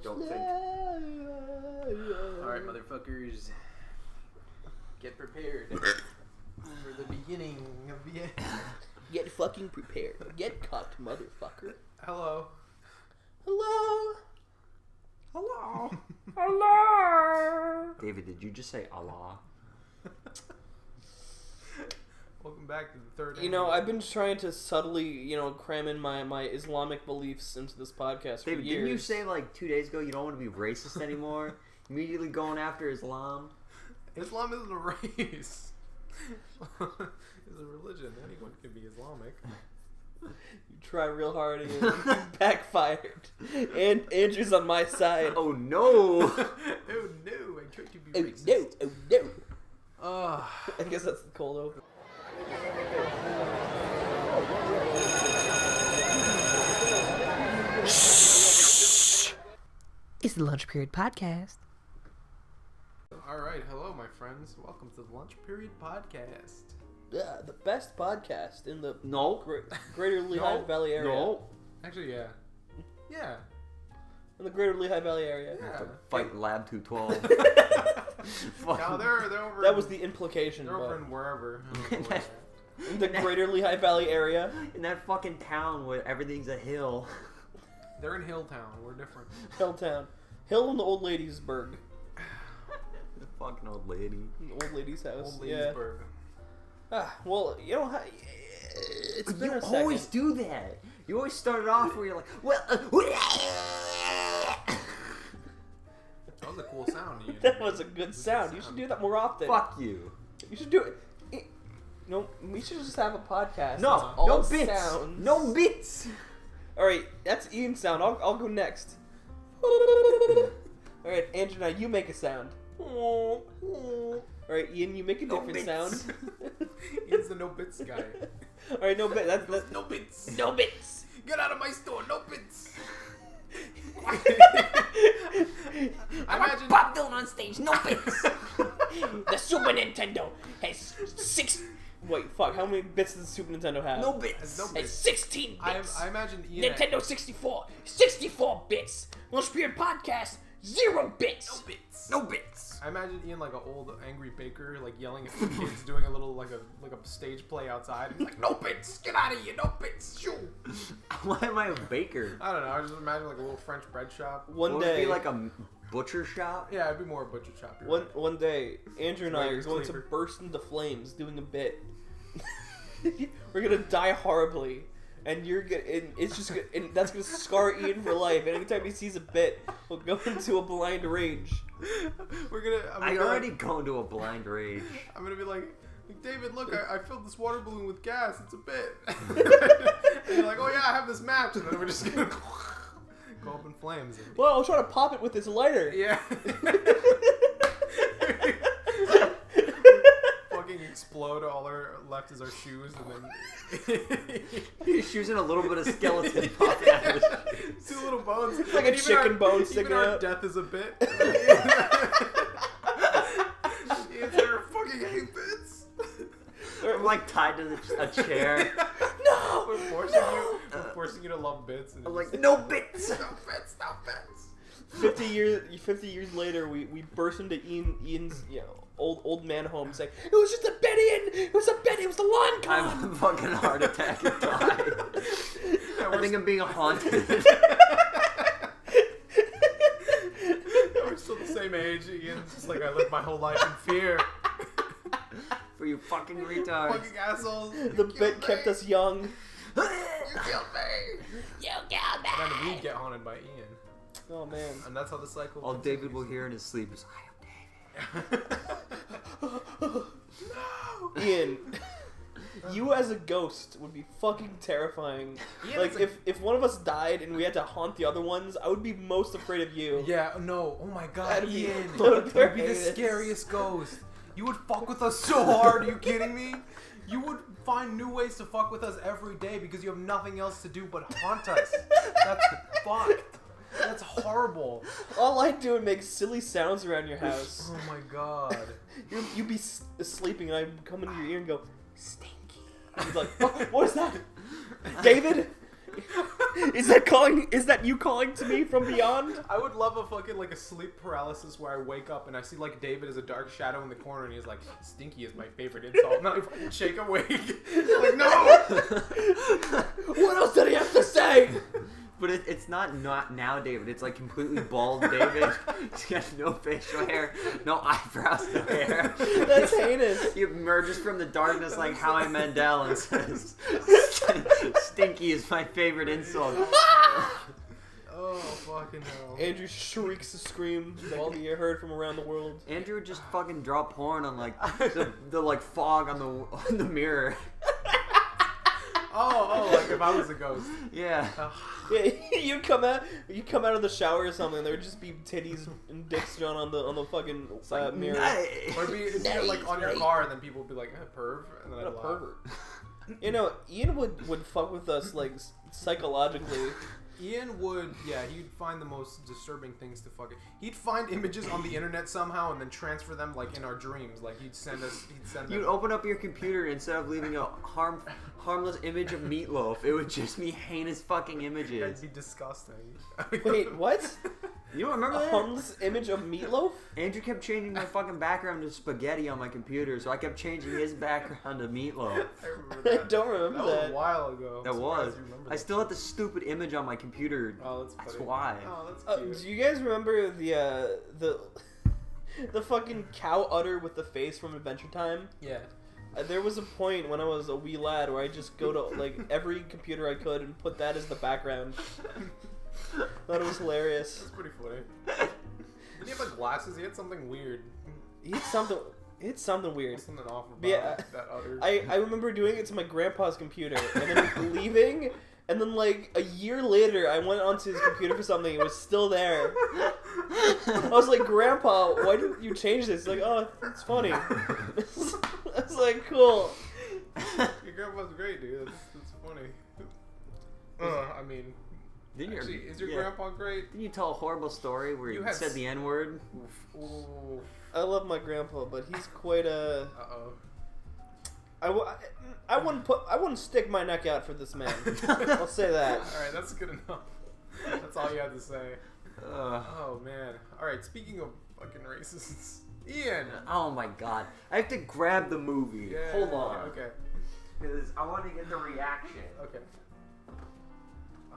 Don't think. Alright, motherfuckers. Get prepared for the beginning of the end. Get fucking prepared. Get cocked, motherfucker. Hello. Hello. Hello. Hello. David, did you just say Allah? Welcome back to the third. You know, I've been trying to subtly, cram in my Islamic beliefs into this podcast for David, years. didn't you say like 2 days ago you don't want to be racist anymore? Immediately going after Islam? Islam isn't a race. It's a religion. Anyone can be Islamic. You try real hard and you backfired. And Andrew's on my side. Oh no! Oh no! I tried to be Oh racist. no! Oh no! Oh. I guess that's the cold open. It's the Lunch Period Podcast. Alright, hello my friends. Welcome to the Lunch Period Podcast. Yeah, the best podcast in the No. Greater Lehigh Valley area. No. Actually, yeah. Yeah. In the Greater Lehigh Valley area. Yeah. Fight Lab 212. Now they're over. That was the implication. They're over But in wherever. I don't know where they're at. in the Greater Lehigh Valley area. In that fucking town where everything's a hill. They're in Hilltown. We're different. Hilltown. Hill in the old ladiesburg. The fucking old lady. The old lady's house. Old Yeah. Leesburg. Well, it's been You a second. always do that. You always start it off where you're like, well, That was a cool sound. That was a good sound. You should do that more often. fuck you. You should do it. No, we should just have a podcast. No, It's all no bits. sounds. No bits. All right, that's Ian's sound. I'll go next. All right, Andrew, now you make a sound. All right, Ian, you make a No different bits. sound. He's the no bits guy. All right, no bits. That's No bits. no bits. Get out of my store. No bits. I imagine. Bob Dylan on stage, no bits. The Super Nintendo has 6. Wait, fuck. How many bits does the Super Nintendo have? No bits. No Has bits. 16 I bits. imagine Ian. Nintendo 64. 64 bits. Lunch Period Podcast. 0 bits. No bits. No bits. I imagine Ian like an old angry baker, like yelling at the kids, doing a little like a stage play outside. He's like, "No bits, get out of here, no bits, shoo." Why am I a baker? I don't know. I just imagine like a little French bread shop. One Would it day, be like a butcher shop? Yeah, it'd be more a butcher shop. You're right. one day, Andrew and I are Waiter's going to cleaver. burst into flames doing a bit. We're gonna die horribly, and it's just and that's gonna scar Ian for life. And anytime he sees a bit, we'll go into a blind rage. We're gonna. I'm I gonna be already like, go into a blind rage. I'm gonna be like, David, look, I filled this water balloon with gas. It's a bit. And you're like, oh yeah, I have this match, and then we're just gonna go up in flames. And, Well, I was trying to pop it with this lighter. yeah. Fucking explode. All our left is our shoes, and then He's using a little bit of skeleton popping out of his shoes. 2 little bones. Like a Even chicken bone even sticking our out. death is a bit. It's our fucking 8 bits. I'm like tied to a chair. No! We're forcing you to love bits. And I'm just- like, no bits. no bits, no bits. 50 years later, we burst into Ian's old man home saying, "It was just a bit, Ian. It was a bit. It was the lawn I have con." a fucking heart attack and died. Yeah, I think I'm being haunted. we're still the same age. Ian's just like, I lived my whole life in fear. For you fucking retards. Fucking assholes. You The killed bit me. kept us young. You killed me. You got me. And then we get haunted by Ian. Oh man. And that's how the cycle All David will continues. hear in his sleep is, Ian, you as a ghost would be fucking terrifying. Ian Like is a- if one of us died and we had to haunt the other ones, I would be most afraid of you. Yeah, no. Oh my god, That'd be- Ian. that would You'd be the be- scariest ghost. You would fuck with us so hard. Are you kidding me? You would find new ways to fuck with us every day because you have nothing else to do but haunt us. That's fucked. That's horrible. All I do is make silly sounds around your house. Oh my god. You'd be sleeping and I'd come into your ear and go, "Stinky." And you'd be like, what is that? David? Is that you calling to me from beyond? I would love a fucking like a sleep paralysis where I wake up and I see like David as a dark shadow in the corner and he's like, "Stinky is my favorite insult." And I fucking shake awake. Like, no. What else did he have to say? But it's not now, David. It's like completely bald, David. He has no facial hair, no eyebrows, no hair. That's heinous. He emerges from the darkness like Howie Mandel and says, "Stinky is my favorite insult." Oh fucking hell. Andrew shrieks a scream that can be heard from around the world. Andrew would just fucking draw porn on like the like fog on the mirror. Oh, like if I was a ghost. Yeah. Yeah, you come out of the shower or something. There would just be titties and dicks drawn on the fucking mirror. Or it'd be like on your car and then people would be like, perv, and then I'd What a laugh. pervert. You know, Ian would fuck with us like psychologically. Ian would, yeah, he'd find the most disturbing things to fucking. He'd find images on the internet somehow and then transfer them like in our dreams. Like he'd send them. You'd open up your computer and instead of leaving a harmless image of Meatloaf, it would just be heinous fucking It'd images. be disgusting. Wait, what? You don't remember A that? harmless image of Meatloaf? Andrew kept changing my fucking background to spaghetti on my computer, so I kept changing his background to Meatloaf. I remember I that. don't remember That was that. a while ago. That I'm was. surprised you remember I that. still had the stupid image on my computer. Oh, that's That's funny. why. Oh, that's cute. Do you guys remember the fucking cow udder with the face from Adventure Time? Yeah. There was a point when I was a wee lad where I just go to like every computer I could and put that as the background. Thought it was hilarious. That's pretty funny. Did he have like glasses? He had something weird. It's something weird. Something off about Yeah, that udder. I remember doing it to my grandpa's computer and then leaving, and then like a year later I went onto his computer for something. It was still there. I was like, "Grandpa, why didn't you change this?" He's like, "Oh, it's funny." I was like, "Cool." Your grandpa's great, dude. That's funny. I mean, Didn't you- actually, is your yeah. grandpa great? Didn't you tell a horrible story where You you had said the N word? Ooh. I love my grandpa, but he's quite a. Uh-oh. I wouldn't stick my neck out for this man. I'll say that. Alright, that's good enough. That's all you had to say. Ugh. Oh, man. Alright, speaking of fucking racists. Ian! Oh my god. I have to grab the movie. Yeah, Hold on. Okay. Because I want to get the reaction. Okay.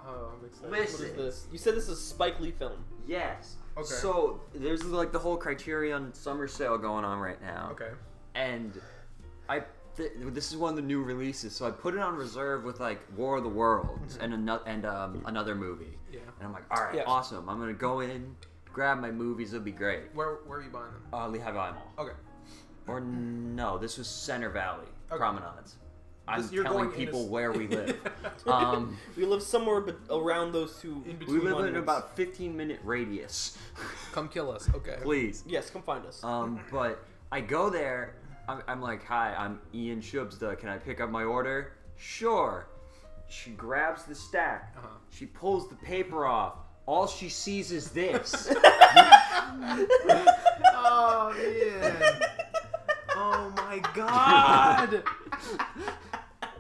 Oh, I'm excited. What Listen. is this? You said this is a Spike Lee film. Yes. Okay. So, there's like the whole Criterion summer sale going on right now. Okay. And this is one of the new releases, so I put it on reserve with like War of the Worlds and another movie. Yeah. And I'm like, all right, Yeah. awesome. I'm gonna go in, grab my movies. It'll be great. Where are you buying them? Lehigh Valley Mall. Okay. Or no, this was Center Valley Okay. Promenades. I'm You're telling going in people a- where we live. We live somewhere around those two. In We between live in monuments. about 15-minute radius. Come kill us. Okay. Please. Yes, come find us. But I go there. I'm like, hi, I'm Ian Shubsda. Can I pick up my order? Sure. She grabs the stack. Uh-huh. She pulls the paper off. All she sees is this. Oh, Ian. Oh, my God.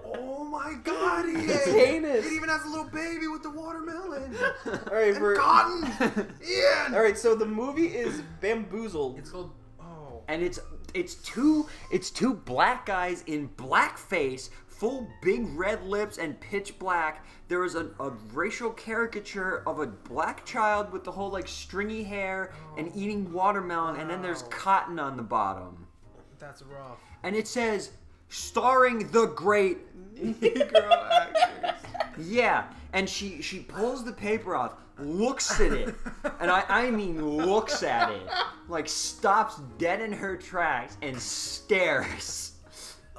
Oh, my God, Ian. It's heinous. It even has a little baby with the watermelon. All right, And cotton. Ian. All right. So the movie is Bamboozled. It's called... Oh. And it's two black guys in blackface, full big red lips and pitch black. There is a racial caricature of a black child with the whole like stringy hair and eating watermelon, and then there's Wow. cotton on the bottom. That's rough. And it says, starring the great. Negro actors. Yeah, and she pulls the paper off, looks at it, and I mean looks at it, like stops dead in her tracks and stares,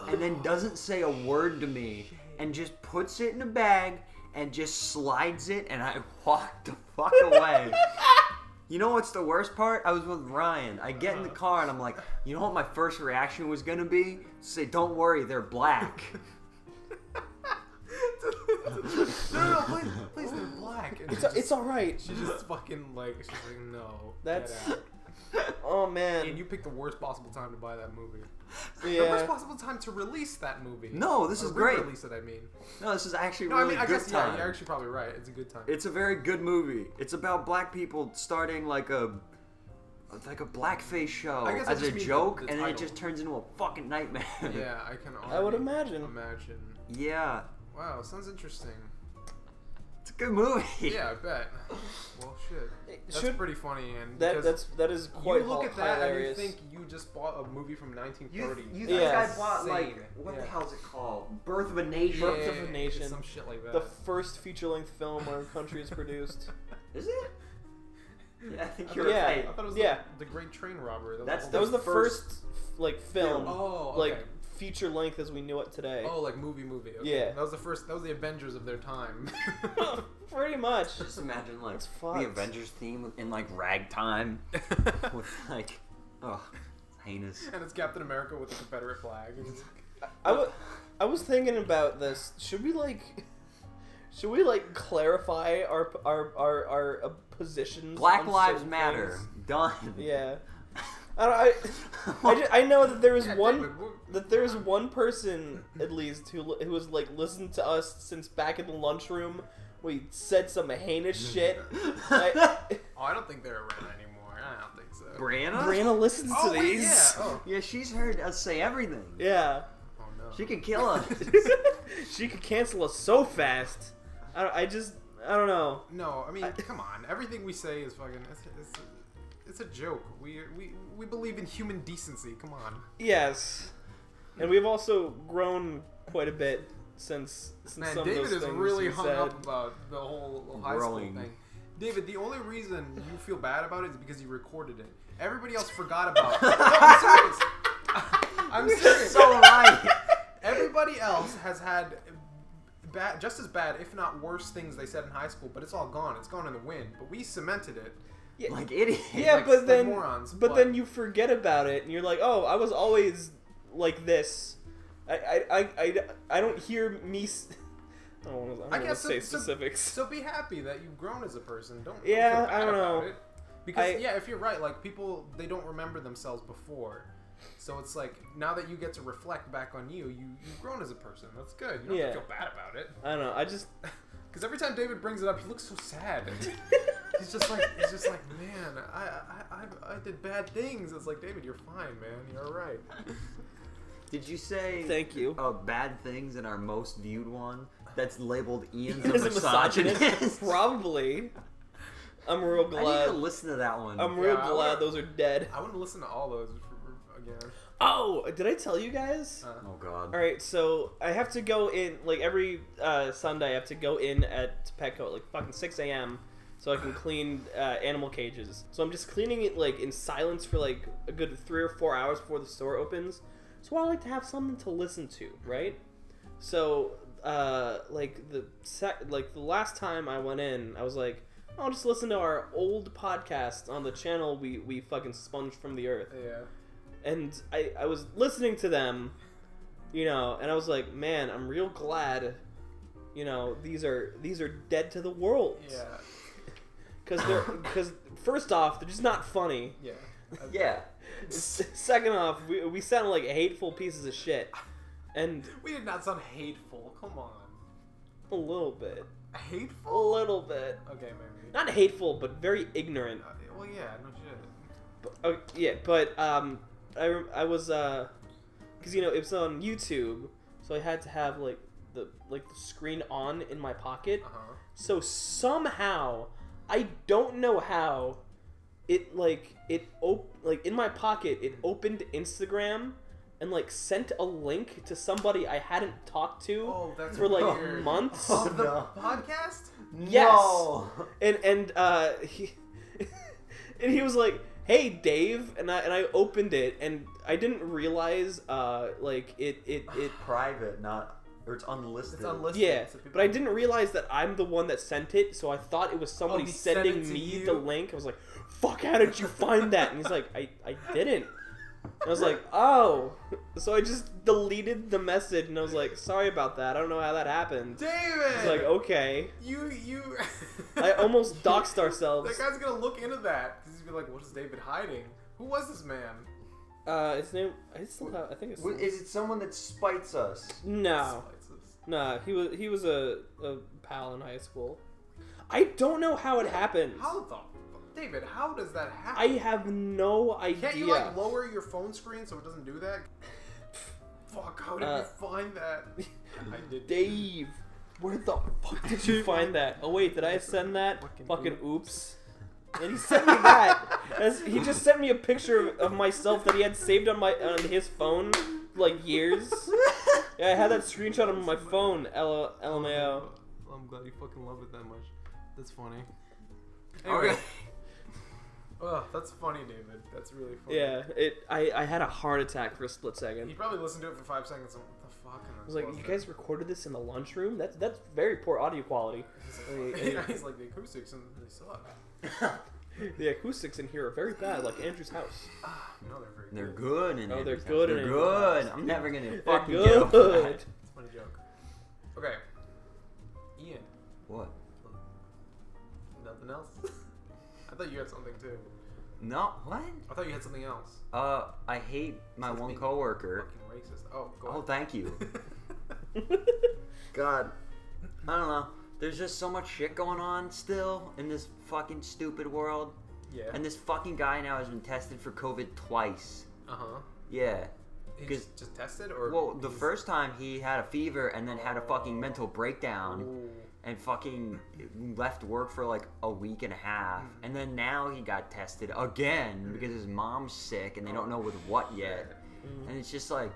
and then doesn't say a word to me, and just puts it in a bag and just slides it, and I walk the fuck away. You know what's the worst part? I was with Ryan. I get in the car and I'm like, you know what my first reaction was gonna be? Say, don't worry, they're black. No, please, they're black. and It's all right. She just fucking like she's like no. That's- get out. Oh man. And you picked the worst possible time to buy that movie. The Yeah. worst possible time to release that movie. No, this Or is great. Release it, I mean. No, this is actually No, really I good guess time. yeah, you're actually probably right. It's a good time. It's a very good movie. It's about black people starting like a blackface show I guess I as a just mean joke, the and then it title. just turns into a fucking nightmare. Yeah, I can. I would already imagine. Imagine. Yeah, Wow, sounds interesting. it's a good movie. Yeah, I bet. Well, shit. That's Should- pretty funny, and That because that is quite you look at that hilarious. and you think you just bought a movie from 1930. You think think I I bought like Insane. what the Yeah. hell is it called? Birth of a Nation. Birth of a Nation. Some shit like that. the first feature-length film our country has produced. Is it? Yeah, I think I you're thought- Yeah. right. I thought it was Yeah. the Great Train Robbery. That's That was the first- first like film, Oh, okay. like feature length as we knew it today. Oh, like movie. Okay. Yeah. That was the first. That was the Avengers of their time. Pretty much. Just imagine like It's the fucked. Avengers theme in like ragtime with like, oh, heinous. And it's Captain America with the Confederate flag. It's I was thinking about this. Should we like clarify our positions? Black on Lives certain Matter. things? Done. Yeah. I know that there was Yeah, one David, that there's one person at least who has like listened to us since back in the lunchroom. We said some heinous shit. Oh, I don't think they're around anymore. I don't think so. Brianna? Brianna listens to Oh, wait, these. yeah. Oh. Yeah, she's heard us say everything. Yeah. Oh no. She could kill us. She could cancel us so fast. I don't know. No, I mean, come on. Everything we say is fucking. It's a joke. We believe in human decency. Come on. Yes. And we've also grown quite a bit since Man, some David of those is things really you hung said. up about the whole high Growing. school thing. David, the only reason you feel bad about it is because you recorded it. Everybody else forgot about it. No, I'm serious. I'm serious. So right. Everybody else has had bad, just as bad, if not worse, things they said in high school, but it's all gone. It's gone in the wind. But we cemented it. Like idiots. Yeah, like- but like then morons, but but- then you forget about it, and you're like, oh, I was always like this. I don't hear me. I don't want I to guess say so- specifics. So be happy that you've grown as a person. Don't Yeah, feel bad I don't about know. it. Because yeah, if you're right, like people they don't remember themselves before. So it's like now that you get to reflect back on you've grown as a person. That's good. You don't have to feel bad about it. I don't know. I just Because every time David brings it up, he looks so sad. he's just like, man, I did bad things. It's like, David, you're fine, man. You're all right. Did you say thank you. bad things in our most viewed one that's labeled Ian's As a a misogynist, misogynist? probably. I'm real I need glad. to listen to that one. I'm real Yeah, I glad would- those are dead. I want to listen to all those again. Oh, did I tell you guys? Oh god. All right, so I have to go in like every Sunday. I have to go in at Petco at like fucking 6 a.m. so I can clean animal cages. So I'm just cleaning it like in silence for like a good 3 or 4 hours before the store opens. So I like to have something to listen to, right? So like the last time I went in, I was like, I'll just listen to our old podcast on the channel we fucking sponged from the earth. Yeah. And I was listening to them, you know, and I was like, man, I'm real glad, you know, these are dead to the world. Yeah. Because first off, they're just not funny. Yeah. Yeah. Second off, we sound like hateful pieces of shit, and We did not sound hateful. Come on. a little bit, a Hateful? little bit, Okay, maybe. not hateful, but very ignorant. Well, yeah, no shit. But, yeah, but I was because you know it was on YouTube, so I had to have like the screen on in my pocket. So somehow, I don't know how, it in my pocket it opened Instagram and like sent a link to somebody I hadn't talked to Oh, that's for like weird. months. Oh, the No. podcast? Yes. No. And he and he was like, "Hey, Dave," and I opened it and I didn't realize like it Private, not or it's unlisted. It's unlisted. yeah, so people- but I didn't realize that I'm the one that sent it, so I thought it was somebody he sent sending it to me you? the link. I was like, "Fuck, how did you find that?" And he's like, "I didn't." I was like, oh. So I just deleted the message and I was like, sorry about that. I don't know how that happened. David! It's like, okay. You. I almost doxed ourselves. That guy's gonna look into that. He's gonna be like, what is David hiding? Who was this man? His name, I think it's... Is it someone that spites us? No. Spices. Nah, he was a pal in high school. I don't know how it happened. How the David, how does that happen? I have no idea. Can't you like lower your phone screen so it doesn't do that? Fuck, how did you find that? I did. Dave, where the fuck did you find that? Oh wait, did I send that? Fucking oops. And he sent me that. He just sent me a picture of myself that he had saved on his phone like years. Yeah, I had that screenshot on my phone. LMAO. I'm glad you fucking love it that much. That's funny. Okay. Anyway. Oh, that's funny, David. That's really funny. Yeah, I had a heart attack for a split second. He probably listened to it for 5 seconds. And, what the fuck? And I was like, you guys recorded this in the lunchroom? That's very poor audio quality. He's like, the acoustics and they suck. The acoustics in here are very bad, like Andrew's house. No, they're very They're good. good. In Oh, it. they're good in They're it. good. I'm never gonna fucking They're get over good. that. It's a funny joke. Okay. Ian. What? Nothing else? I thought you had something too. No. What? I thought you had something else. I hate my Sounds one being coworker. Fucking racist. Oh, go Oh, ahead. thank you. God, I don't know. There's just so much shit going on still in this fucking stupid world. Yeah. And this fucking guy now has been tested for COVID twice. Uh-huh. Yeah. He 'Cause- just tested or Well, the he's- first time he had a fever and then had a fucking mental breakdown Ooh. and fucking left work for like a week and a half. And then now he got tested again because his mom's sick and they don't know with what yet. And it's just like,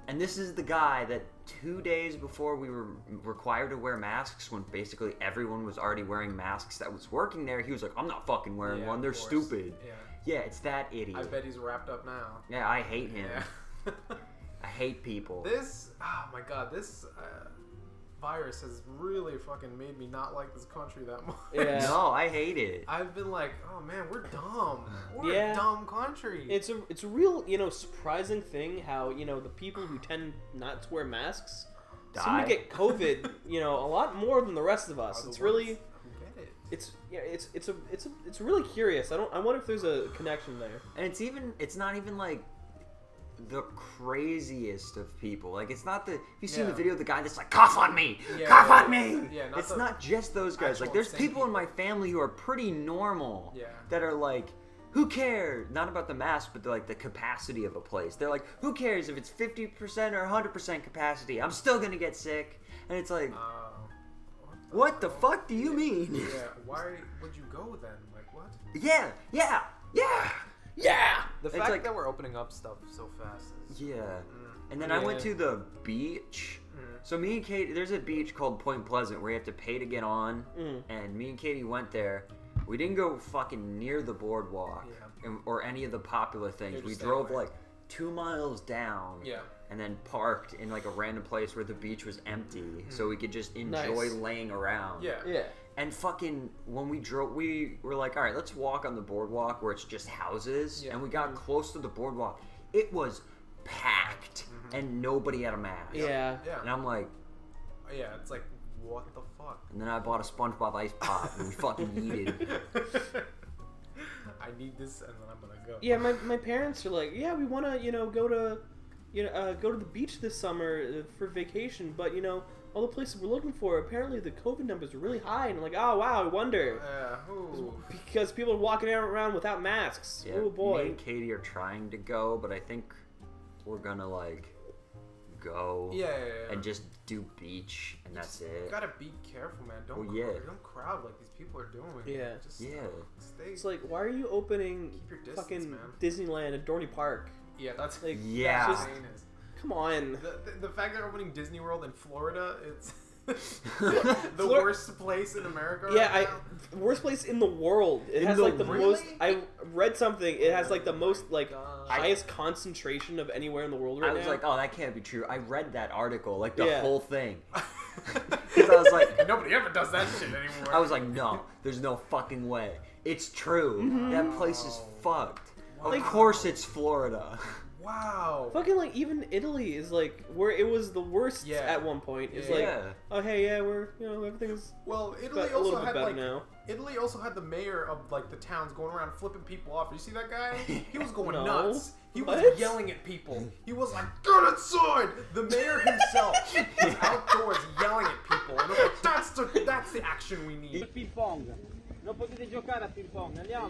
and this is the guy that 2 days before we were required to wear masks, when basically everyone was already wearing masks that was working there, he was like, I'm not fucking wearing Yeah, one, of they're course. stupid. Yeah. Yeah, it's that idiot. I bet he's wrapped up now. Yeah, I hate him. Yeah. I hate people. This, oh my god, this virus has really fucking made me not like this country that much. Yeah. No, I hate it. I've been like, oh man, we're dumb. We're Yeah. a dumb country. It's a real, surprising thing how, the people who tend not to wear masks seem Die. to get COVID, a lot more than the rest of us. Are the It's really ones who get it. it's really curious. I wonder if there's a connection there. And it's not even like the craziest of people. Like, it's not the, have you seen the Yeah. video of the guy that's like, cough on me, Yeah, cough yeah, on me? yeah, not it's the not just those guys. Like, actual there's insane people in my family who are pretty normal Yeah. that are like, who cares? Not about the mask, but like the capacity of a place. They're like, who cares if it's 50% or 100% capacity? I'm still gonna get sick. And it's like, what the fuck do you mean? Yeah, why would you go then? Like, what? Yeah. The It's fact like- that we're opening up stuff so fast is... Yeah. And then I went Yeah. to the beach. So me and Katie, there's a beach called Point Pleasant where you have to pay to get on. And me and Katie went there. We didn't go fucking near the boardwalk or any of the popular things. Yeah, just We stay drove away. like 2 miles down. Yeah. And then parked in like a random place where the beach was empty, so we could just enjoy Nice. laying around. Yeah. Yeah. And fucking, when we drove, we were like, all right, let's walk on the boardwalk where it's just houses. Yeah. And we got close to the boardwalk. It was packed, and nobody had a mask. Yeah. Yeah. And I'm like, Yeah, it's like, what the fuck? and then I bought a SpongeBob ice pop, and we fucking yeeted. I need this, and then I'm gonna go. Yeah, my parents are like, yeah, we want to, go to, go to the beach this summer for vacation, but all the places we're looking for, apparently the COVID numbers are really high, and I'm like, oh wow, I wonder, Yeah. Ooh. because people are walking around without masks. Yeah, Oh Me boy. and Katie are trying to go, but I think we're gonna like go Yeah. and just do beach, and that's You it. gotta be careful, man. Don't Well, yeah. don't crowd like these people are doing. Yeah. Just Yeah. stay. It's like, why are you opening Keep your distance, fucking man. Disneyland at Dorney Park? Yeah, that's Like, Yeah. that's just- insane is- Come on. The fact that they're opening Disney World in Florida, it's the Flor- worst place in America. Yeah, right now. worst place in the world. It In has the like the Really? most. I read something. It has like the most like God. highest concentration of anywhere in the world right I was now. like, oh, that can't be true. I read that article, like the Yeah. whole thing. Because I was like, Nobody ever does that shit anymore. I was like, no, there's no fucking way. It's true. That place is fucked. Of Like- course it's Florida. Wow. Fucking like even Italy is like where it was the worst Yeah. at one point. It's Yeah. like, oh hey, yeah, we're everything's Well, Italy a little also bit had better like now. Italy also had the mayor of like the towns going around flipping people off. You see that guy? He was going No. nuts. He was What? yelling at people. He was like, "Get inside!" The mayor himself was outdoors yelling at people, and I'm like, that's the action we need. Ping pong, non potete giocare a ping pong, andiamo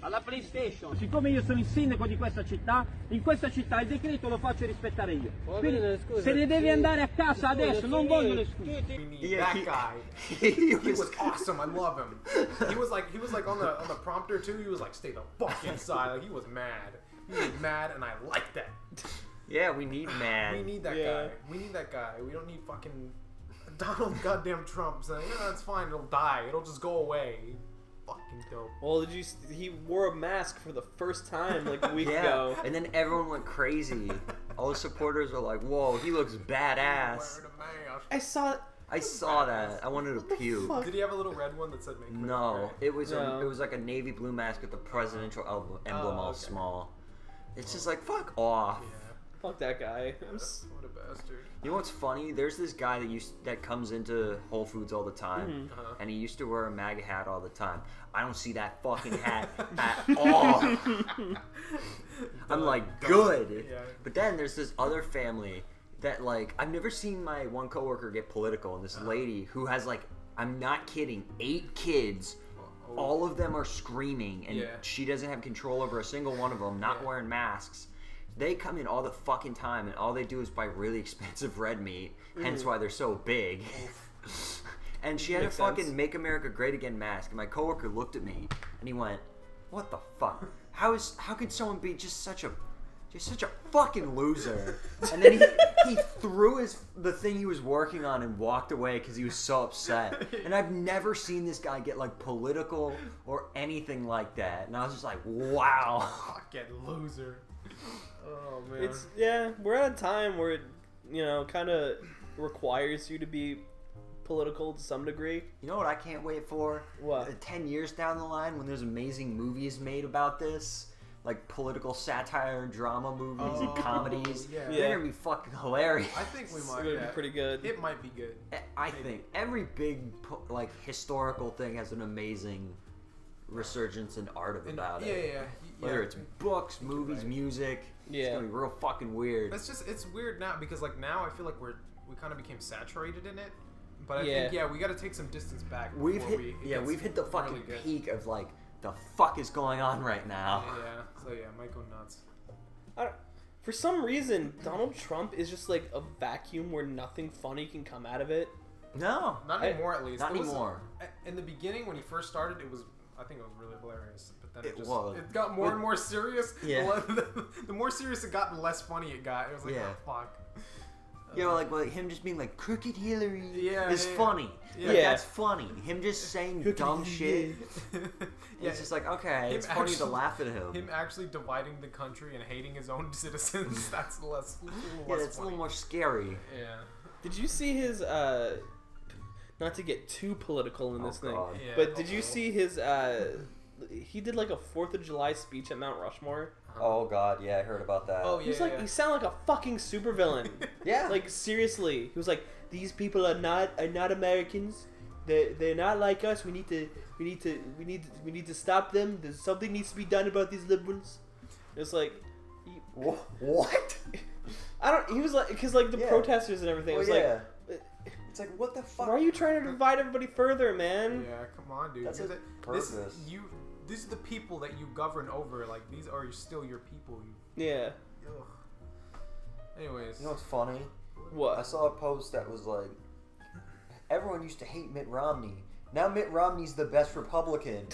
alla PlayStation. Siccome io sono il sindaco di questa città, in questa città il decreto lo faccio rispettare io. Quindi se ne devi andare a casa adesso, non voglio le scuse. We need Yeah, that guy. he He was awesome. I love him. He was like on the prompter too. He was like, "Stay the fuck inside." Like he was mad. He was mad, and I like that. Yeah, we need man. We need that Yeah. guy. We need that guy. We don't need fucking Donald goddamn Trump saying, "Yeah, it's fine. It'll die. It'll just go away." Fucking dope. Well, he wore a mask for the first time like a week Yeah, ago. and then everyone went crazy. All the supporters were like, "Whoa, he looks badass." Wearing a mask. I saw I saw that. I wanted to puke. fuck? Did he have a little red one that said "Make America No, Great"? it was No. it was like a navy blue mask with the presidential emblem all okay. small. It's just like fuck off. Yeah. fuck that guy. I'm s- What a bastard. You know what's funny? There's this guy that comes into Whole Foods all the time, Mm-hmm. and he used to wear a MAGA hat all the time. I don't see that fucking hat at all. I'm like, good. Yeah. But then there's this other family that like I've never seen my one coworker get political, and this lady who has like, I'm not kidding, 8 kids. All of them are screaming, and Yeah. she doesn't have control over a single one of them, not Yeah. wearing masks. They come in all the fucking time, and all they do is buy really expensive red meat, hence why they're so big. And she had Makes a fucking sense. Make America Great Again mask, and my coworker looked at me, and he went, "What the fuck? How could someone be just such a fucking loser?" And then he threw the thing he was working on and walked away because he was so upset. And I've never seen this guy get like political or anything like that. And I was just like, wow. Fucking loser. Oh man. It's we're at a time where it, kind of requires you to be political to some degree. You know what I can't wait for? What? 10 years down the line when there's amazing movies made about this. Like political satire and drama movies and comedies. yeah. They're gonna be fucking hilarious. I think we It's might. gonna Yeah. be pretty good. It might be good. I think every big like historical thing has an amazing resurgence in art And- about yeah, it. yeah. Whether it's books, movies, right. music, it's Yeah. gonna be real fucking weird. It's weird now because like now I feel like we kind of became saturated in it. But I Yeah. think we got to take some distance back. We've before hit it gets we've hit the fucking really good. peak of like the fuck is going on right now. Yeah. So yeah, might go nuts. For some reason, Donald Trump is just like a vacuum where nothing funny can come out of it. No, Not anymore, at least. not It was- anymore. In the beginning, when he first started, I think it was really hilarious. But then It was. It got more and more serious. Yeah. The more serious it got, the less funny it got. It was like, Yeah. oh fuck. Yeah, like him just being like crooked Hillary Yeah, is yeah, yeah. funny. Yeah. Like, Yeah. that's funny. Him just saying dumb shit. Yeah. It's just like okay, Him it's funny to actually- laugh at him. Him actually dividing the country and hating his own citizens. That's less. Yeah, it's a little more scary. Yeah. Did you see his not to get too political in this thing, God. Yeah. but did you see his he did like a 4th of July speech at Mount Rushmore. Oh god, yeah, I heard about that. Oh He was yeah. like, he sounded like a fucking supervillain. yeah. Like seriously, he was like, "These people are not Americans. They're not like us. We need to stop them. Something needs to be done about these liberals." It's like, What? I don't. He was like, because like the Yeah. protesters and everything. It was yeah. like, It's like what the fuck? why are you trying to divide everybody further, man? Yeah, come on, dude. That's You're his this, purpose. these are the people that you govern over. Like these are still your people. Yeah. Ugh. Anyways. You know what's funny? I What? saw a post that was like, everyone used to hate Mitt Romney. Now Mitt Romney's the best Republican,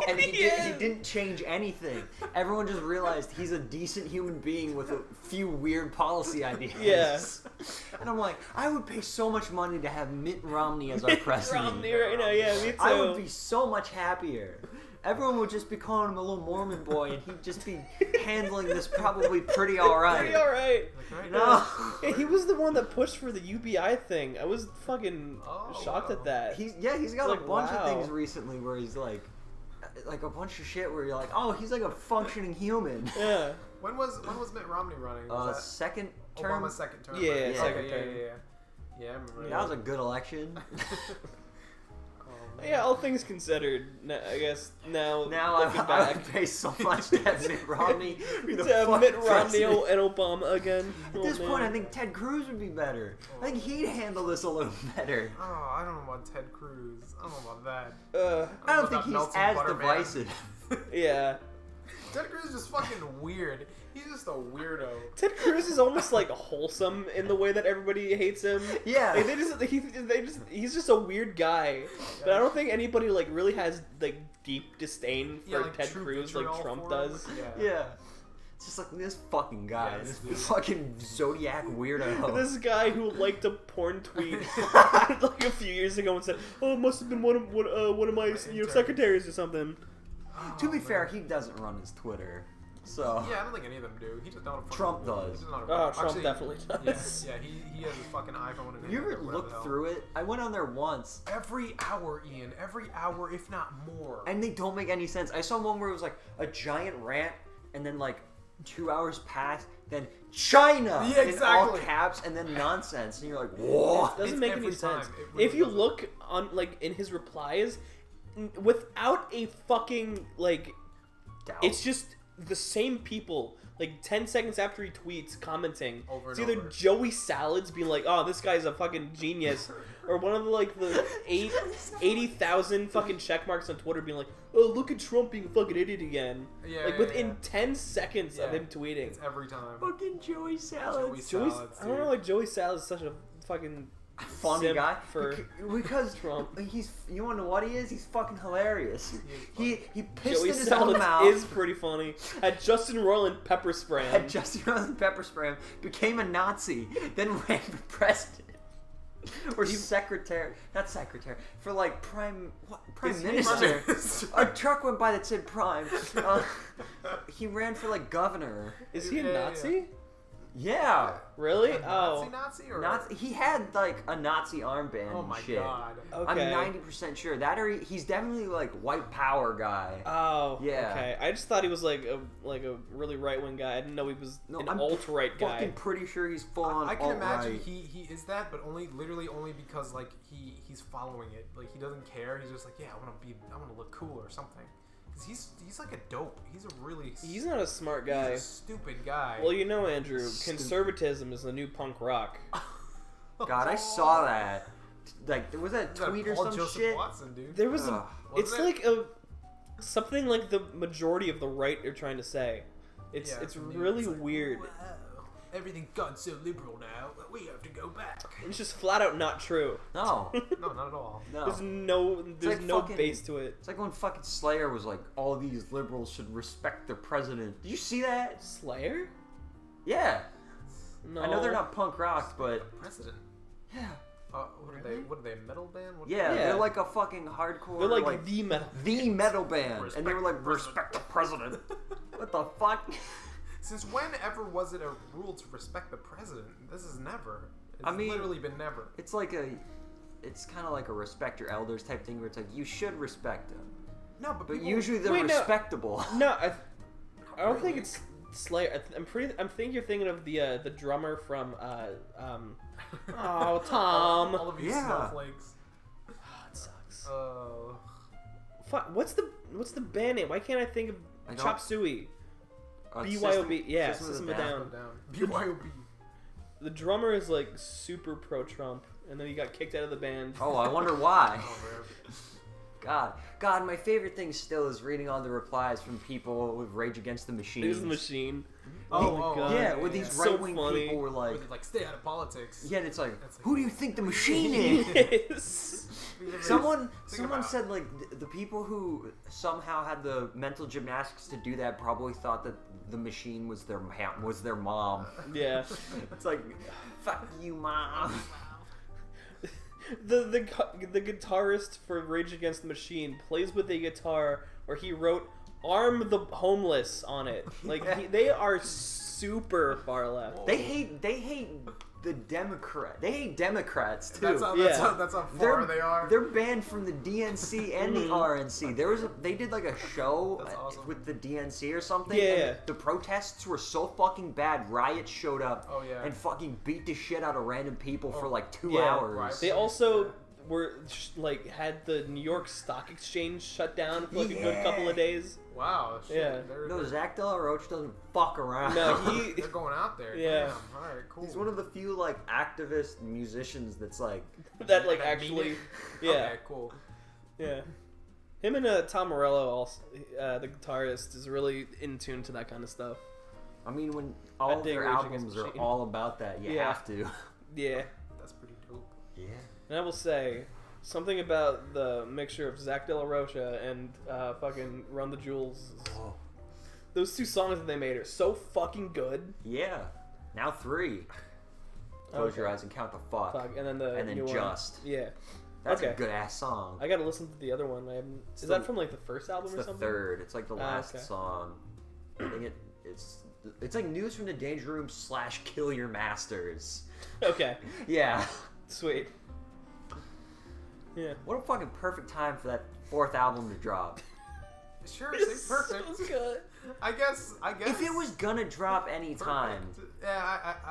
and he Yeah. didn't change anything. Everyone just realized he's a decent human being with a few weird policy ideas. Yeah. And I'm like, I would pay so much money to have Mitt Romney as our president. Romney right now, yeah, me too. I would be so much happier. Everyone would just be calling him a little Mormon boy, and he'd just be handling this probably pretty alright. pretty alright. Like, right No. Yeah, he was the one that pushed for the UBI thing. I was fucking Oh, shocked wow. at that. He's got Like, a bunch wow. of things recently where he's like, like a bunch of shit where you're like, oh, he's like a functioning human. Yeah. When was Mitt Romney running? Was Second that term. Obama's second term? Yeah, right? second yeah, term. Yeah, I remember That was a good election. Oh, man. Yeah, all things considered, I guess now Now I looking back, would pay so much to have Mitt Romney be the to have fucking Mitt Romney president. and Obama again. At this point, I think Ted Cruz would be better. I think he'd handle this a little better. Oh, I don't know about Ted Cruz. I don't know about that. I don't about think he's melting as butter, man. divisive. Yeah. Ted Cruz is just fucking weird. He's just a weirdo. Ted Cruz is almost like wholesome in the way that everybody hates him. Yeah. Like, he's just a weird guy. But I don't think anybody like really has like deep disdain for Yeah, like Ted true Cruz like vitriol Trump for him. does. Yeah. Yeah. It's just like this fucking guy, Yes, this dude. fucking Zodiac weirdo. This guy who liked a porn tweet like a few years ago and said, "Oh, it must have been one of my interns. secretaries or something." Oh, To be man. fair, he doesn't run his Twitter, so Yeah, I don't think any of them do. He just not a fucking Trump he's does. just not a Oh, Actually, Trump definitely does. Yeah, he has his fucking iPhone and you ever whatever the look hell. through it? I went on there once, Every hour, Ian. Every hour, if not more. and they don't make any sense. I saw one where it was like a giant rant, and then like 2 hours passed, then China Yeah, in all exactly. caps, and then nonsense, and you're like, whoa. Doesn't It's make any every time. sense. It really If you doesn't. look on like in his replies, without a fucking like, Doubt. it's just the same people. Like 10 seconds after he tweets, commenting. Over It's and either over. Joey Salads being like, "Oh, this guy's a fucking genius," or one of the like the 80,000 fucking check marks on Twitter being like, "Oh, look at Trump being a fucking idiot again." Yeah, like yeah, within yeah. 10 seconds of Yeah. him tweeting. It's every time. fucking Joey Joey Salads. Joey's, Salads, I don't know dude. why Joey Salads is such a fucking Funny simp guy for because Trump. He's, you want to know what he is? He's fucking hilarious. He is He pissed Joey in his own Salads mouth. is pretty funny. Had Justin Roiland pepper spray him. Had Justin Roiland pepper spray him, became a Nazi, then ran for president. Or secretary, not secretary, for like prime Is he minister. Minister. A truck went by that said prime. He ran for like governor. Is he a Yeah, yeah, Nazi? Yeah. Really? A Oh. Nazi or Nazi, he had like a Nazi armband Oh and my shit. god. Okay. I'm 90% sure. That or he's definitely like white power guy. Oh. Yeah. Okay. I just thought he was like a really right wing guy. I didn't know he was No, an I'm alt right guy. Fucking pretty sure he's full on I can imagine alt-right. he is that, but literally only because like he's following it. Like he doesn't care. He's just like, yeah, I want to look cool or something. Cause he's like a dope. He's a really He's not a smart he's guy. a stupid guy. Well, you know, Andrew, conservatism is the new punk rock. God, I saw that. Like, was that Is that a tweet or Paul some Joseph shit? Watson, dude. There was a. Ugh. It's Wasn't it? like something like the majority of the right are trying to say. It's Yeah, it's the new- really it's like, weird. wow, everything's gone so liberal now. We have to go back. It's just flat out not true. No. No, not at all. No. There's like no fucking- base to it. It's like when fucking Slayer was like, all these liberals should respect their president. Did you see that? Slayer? Yeah. No. I know they're not punk rock, but President. yeah. What are they? What are they? A metal band? What Yeah, Yeah. they're like a fucking hardcore, They're like the metal. the metal band. Respect and they were like, the president. respect the president. What the fuck? Since whenever was it a rule to respect the president? This is never. It's I mean- literally been never. It's like it's kind of like a respect your elders type thing where it's like, you should respect them. No, but But people, usually they're Wait, no. respectable. No, I don't think really. it's Slayer. I'm thinking you're thinking of the drummer from oh, Tom. all of you Yeah. snowflakes. Oh, it sucks. Uh, What's the band name? Why can't I think of I don't- Chop Suey? System- BYOB. Yeah, System of System a of a Down. Down. BYOB. The drummer is like super pro Trump, and then he got kicked out of the band. Oh, I wonder why. Oh, man. God, my favorite thing still is reading all the replies from people with Rage Against the Machine. It was the machine. Oh, my oh, God. Yeah, with these So right wing funny. people were like, With, like, stay out of politics. yeah, and it's like, That's like- who do you think the machine is? Yes. Someone Think about it. said like the people who somehow had the mental gymnastics to do that probably thought that the machine was their mom. Yeah. It's like, fuck you, mom. The guitarist for Rage Against the Machine plays with a guitar where he wrote "Arm the Homeless" on it. Like Yeah. they are super far left. They hate the Democrat. They hate Democrats too. That's how, that's how far they are. They're banned from the DNC and the RNC. They did like a show That's awesome. with the DNC or something. Yeah, and yeah. The protests were so fucking bad. Riots showed up. Oh, yeah. And fucking beat the shit out of random people for like 2 Yeah, hours. right. They also were like had the New York Stock Exchange shut down for like a good couple of days. Wow. Shit. Yeah. No, Zach De La Rocha doesn't fuck around. No, They're going out there. Yeah. Damn. All right. Cool. He's one of the few like activist musicians that's like. that like That mean actually, it? yeah, Okay. Cool. yeah. Him and Tom Morello, also the guitarist, is really in tune to that kind of stuff. I mean, when I all of dig their Rage Against albums the are Machine. all about that, you Yeah. have to. Yeah, That's pretty dope. Yeah. and I will say something about the mixture of Zach De La Rocha and fucking Run the Jewels. Oh. Those two songs that they made are so fucking good. Yeah. Now 3. Close your eyes and count the fuck. Fuck, and then the And then new Just. one. Yeah, That's okay. a good ass song. I gotta listen to the other one. I haven't. Is the- that from like the first album It's or the something? 3rd. It's like the last okay. song. I think it's like News from the Danger Room / Kill Your Masters. Okay, Yeah. sweet. Yeah. What a fucking perfect time for that 4th album to drop. Sure. It's perfect. So good. I guess. If it was gonna drop any time, Yeah.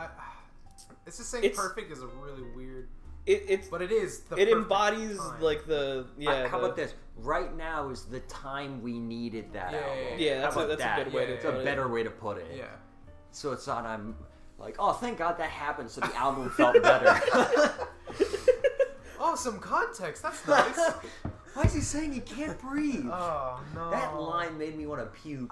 It's just saying It's- perfect is a really weird. It's But it is. The it perfect embodies time. like the how the- about this? Right now is the time we needed that Yeah, album. yeah, Yeah, How that's about a that? good way to It's put a it. better way to put it. Yeah. So it's not I'm like, oh, thank God that happened, so the album felt better. Oh, some context. That's nice. Why is he saying he can't breathe? Oh no. That line made me want to puke.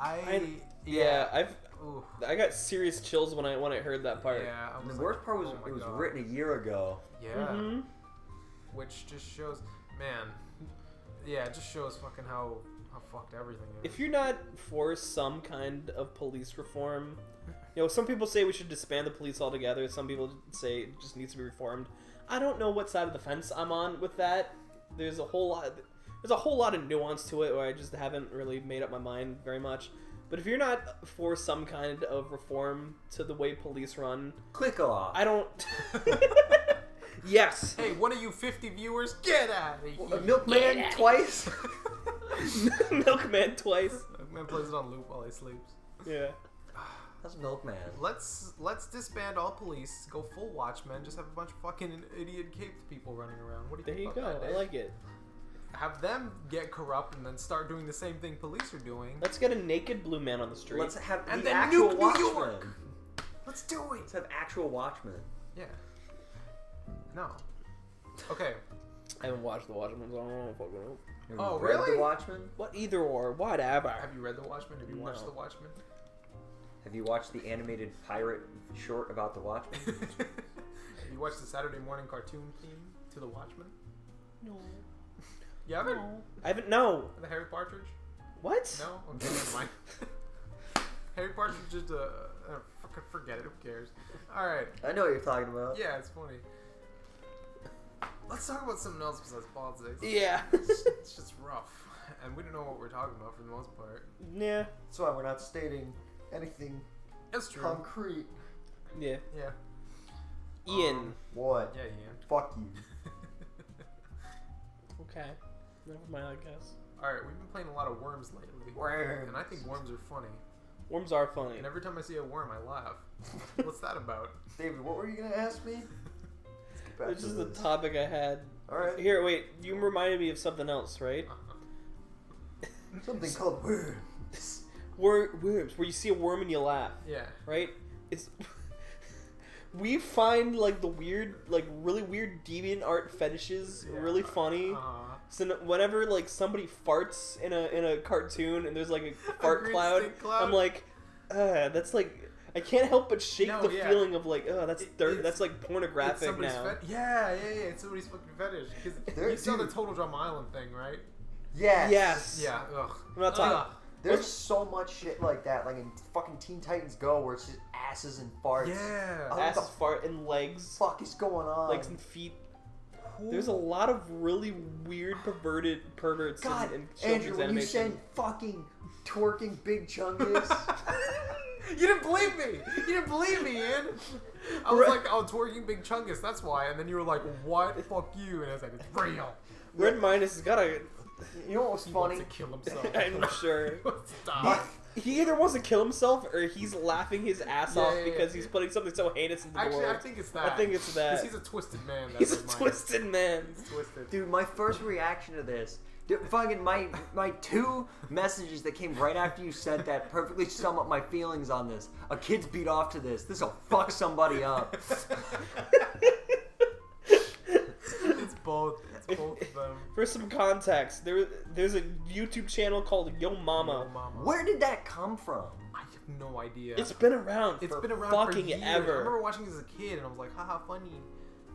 Yeah, Ooh. I got serious chills when I heard that part. Yeah. I And was the worst like, part was oh my it was God. written a year ago. Yeah. Mhm. Which just shows, man. Yeah, it just shows fucking how fucked everything is. If you're not for some kind of police reform, some people say we should disband the police altogether. Some people say it just needs to be reformed. I don't know what side of the fence I'm on with that. There's a whole lot of nuance to it where I just haven't really made up my mind very much. But if you're not for some kind of reform to the way police run, Click off. I don't. Yes. Hey, one of you 50 viewers, get out of here. Milkman twice. Milkman twice. Man plays it on loop while he sleeps. Yeah. That's Milkman. Let's disband all police, go full Watchmen, just have a bunch of fucking idiot caped people running around. What do There you you think go. about that, I Dave? like it. Have them get corrupt and then start doing the same thing police are doing. Let's get a naked blue man on the street. Let's have And the then actual nuke New Watchmen. York. Let's do it. Let's have actual Watchmen. Yeah. No. Okay. I haven't watched the Watchmen, so I don't know. Fucking know. Have you Oh, read really? The Watchmen? What either or, whatever. Have you read The Watchmen? Have you watched No. The Watchmen? Have you watched the animated pirate short about the Watchmen? Have you watched the Saturday morning cartoon theme to The Watchmen? No. You haven't? I haven't. No. The Harry Partridge? What? No? Okay, never mind. Harry Partridge just fucking forget it. Who cares? Alright. I know what you're talking about. Yeah, it's funny. Let's talk about something else besides politics. Yeah. It's just rough. And we don't know what we're talking about for the most part. Yeah. That's why we're not stating anything It's true. concrete. Yeah. Yeah. Ian. What? Yeah, Ian. Fuck you. Okay. Never mind, I guess. Alright, we've been playing a lot of Worms lately. Worms. And I think worms are funny. Worms are funny. And every time I see a worm, I laugh. What's that about? David, what were you gonna ask me? This is the topic I had. Alright. Here, wait. You reminded me of something else, right? Something called worms. Worms, where you see a worm and you laugh, Yeah. right? It's we find like the weird, like really weird deviant art fetishes Yeah. really funny. So whenever like somebody farts in a cartoon and there's like a fart green cloud, stink cloud. I'm like, that's like I can't help but shake No, the yeah. feeling of like, that's dirt. it's- That's like It's pornographic somebody's now. yeah, it's somebody's fucking fetish. Because you saw the Total Drama Island thing, right? Yes. Yes. Yeah. Ugh. I'm not talking. Ugh. There's so much shit like that, like in fucking Teen Titans Go, where it's just asses and farts. Yeah. Oh, Asses, what the fart, and legs, fuck is going on? legs and feet. There's a lot of really weird perverts God, in Andrew, children's when you animation. said fucking twerking Big Chungus, You didn't believe me. You didn't believe me, Ian. I was like, oh, twerking Big Chungus. That's why. And then you were like, what? Fuck you. And I was like, it's real. Red Minus has got a. You know what was He funny? wants to kill himself. I'm sure. Stop. He either wants to kill himself or he's laughing his ass off because he's putting something so heinous into the Actually, world. I think it's that. I think it's that. Because he's a twisted man. He's a Red Minus. twisted man. He's twisted. Dude, my first reaction to this, fucking my two messages that came right after you said that perfectly sum up my feelings on this. A kid's beat off to this. This'll fuck somebody up. It's both. It's both of them. For some context, there's a YouTube channel called Yo Mama. Oh, mama. Where did that come from? I have no idea. It's been around It's for been around fucking for years. ever. I remember watching it as a kid, and I was like, haha, funny.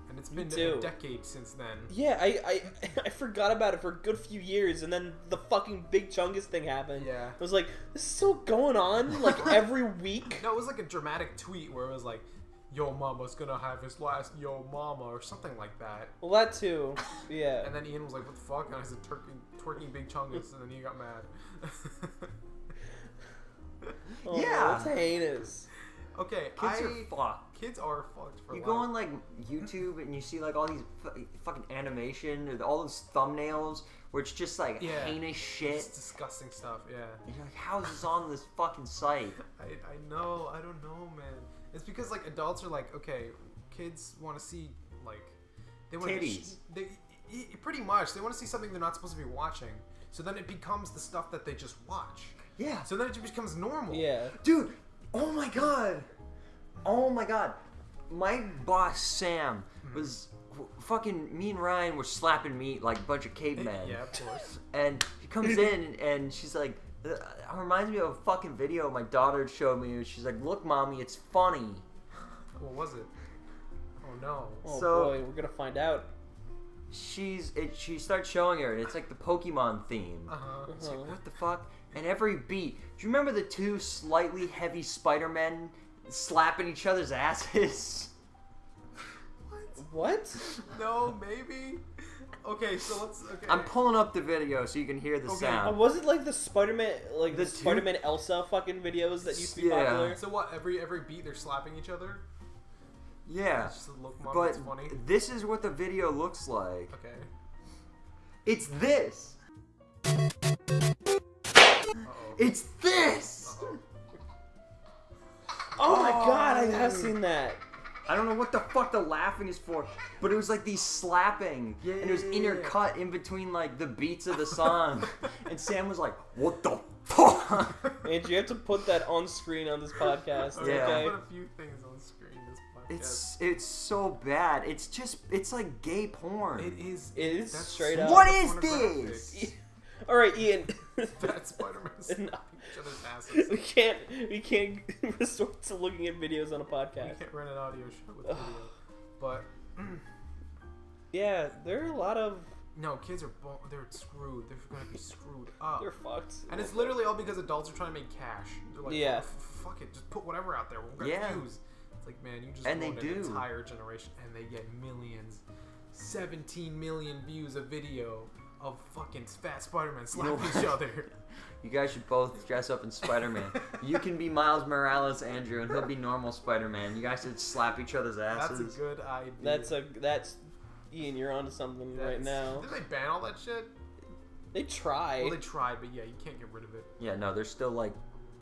And it's been too. a decade since then. Yeah, I forgot about it for a good few years, and then the fucking Big Chungus thing happened. Yeah. I was like, this is still going on, like, every week? No, it was like a dramatic tweet where it was like, Yo Mama's gonna have his last Yo Mama, or something like that. Well, that too. Yeah. And then Ian was like, what the fuck? And I said, twerking Big Chungus, and then he got mad. Oh, Yeah. That's heinous. Okay, Kids are fucked. Kids are fucked for You life. go on like YouTube and you see like all these fucking animation, or all those thumbnails where it's just like Yeah. heinous shit. It's disgusting stuff, yeah. And you're like, how is this on this fucking site? I know, I don't know, man. It's because like adults are like, okay, kids want to see like they want Titties. pretty much they want to see something they're not supposed to be watching. So then it becomes the stuff that they just watch. Yeah. So then it just becomes normal. Yeah. Dude, oh my god. Oh my god. My boss Sam was fucking, me and Ryan were slapping meat like a bunch of cavemen. Yeah, of course. And she comes in and she's like, it reminds me of a fucking video my daughter showed me. She's like, look, mommy, it's funny. What was it? Oh no. Oh So- boy, we're gonna find out. She starts showing her, and it's like the Pokemon theme. Uh-huh. It's like, what the fuck? And every beat. Do you remember the two slightly heavy Spider-Men slapping each other's asses? What? No, maybe. Okay, so let's. Okay. I'm pulling up the video so you can hear the Okay. sound. Was it like the Spider-Man, like the The two- Spider-Man Elsa fucking videos that used to be Yeah. popular? So what? Every beat they're slapping each other. Yeah. It's just a look, mom. But It's funny. this is what the video looks like. Okay. It's this. Uh-oh. It's this. Uh-oh. Oh my god, I have seen that. I don't know what the fuck the laughing is for, but it was like these slapping, and it was Yeah. intercut in between like the beats of the song, and Sam was like, "What the fuck?" And you have to put that on screen on this podcast, Okay, Yeah. I'll okay? put a few things on screen this podcast. It's so bad. It's like gay porn. It is. It is that's straight super up. What is pornographic. this? Alright, Ian. That Spider-Man slapping No. each other's asses. We can't resort to looking at videos on a We podcast. can't run an audio show with video. But Yeah, there are a lot of no, kids are they're screwed. They're gonna be screwed up. they're fucked. And it's literally all because adults are trying to make cash. They're like, Yeah. fuck it, just put whatever out there. We'll get Yeah. views. It's like, man, you just And they ruined an do. entire generation, and they get millions, 17 million views a video of fucking fat Spider-Man slapping what? each other. You guys should both dress up in Spider-Man. You can be Miles Morales, Andrew, and he'll be normal Spider-Man. You guys should slap each other's That's asses. a good idea. That's Ian, you're onto something right now. Did they ban all that shit? They try. Well, they tried, but yeah, you can't get rid of it. Yeah, no, they're still like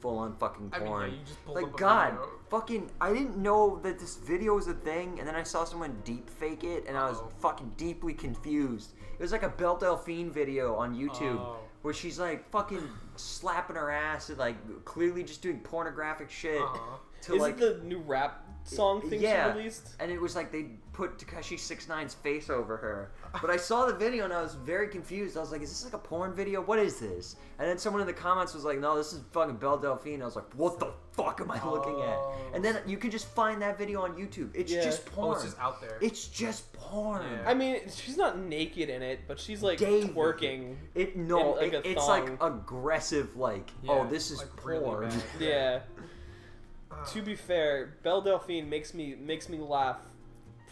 full-on fucking I mean, porn. yeah, you just pulled Like, up a God, video. fucking, I didn't know that this video was a thing, and then I saw someone deep fake it, and I was Uh-oh. fucking deeply confused. It was like a Belle Delphine video on YouTube, Oh. where she's like fucking slapping her ass and like clearly just doing pornographic shit. Uh-huh. To Is like, it the new rap song thing yeah, she released? and it was like they put Tekashi 6ix9ine's face over her. But I saw the video and I was very confused. I was like, is this like a porn video? What is this? And then someone in the comments was like, no, this is fucking Belle Delphine. I was like, what the fuck am I looking at? And then you can just find that video on YouTube. It's Yeah. just porn. Oh, it's just out there. It's just porn. Yeah. I mean, she's not naked in it, but she's like David. twerking. It no, In, like, a it's like thong. aggressive. Like, Yeah, oh, this is like, really porn. bad. Yeah. To be fair, Belle Delphine makes me laugh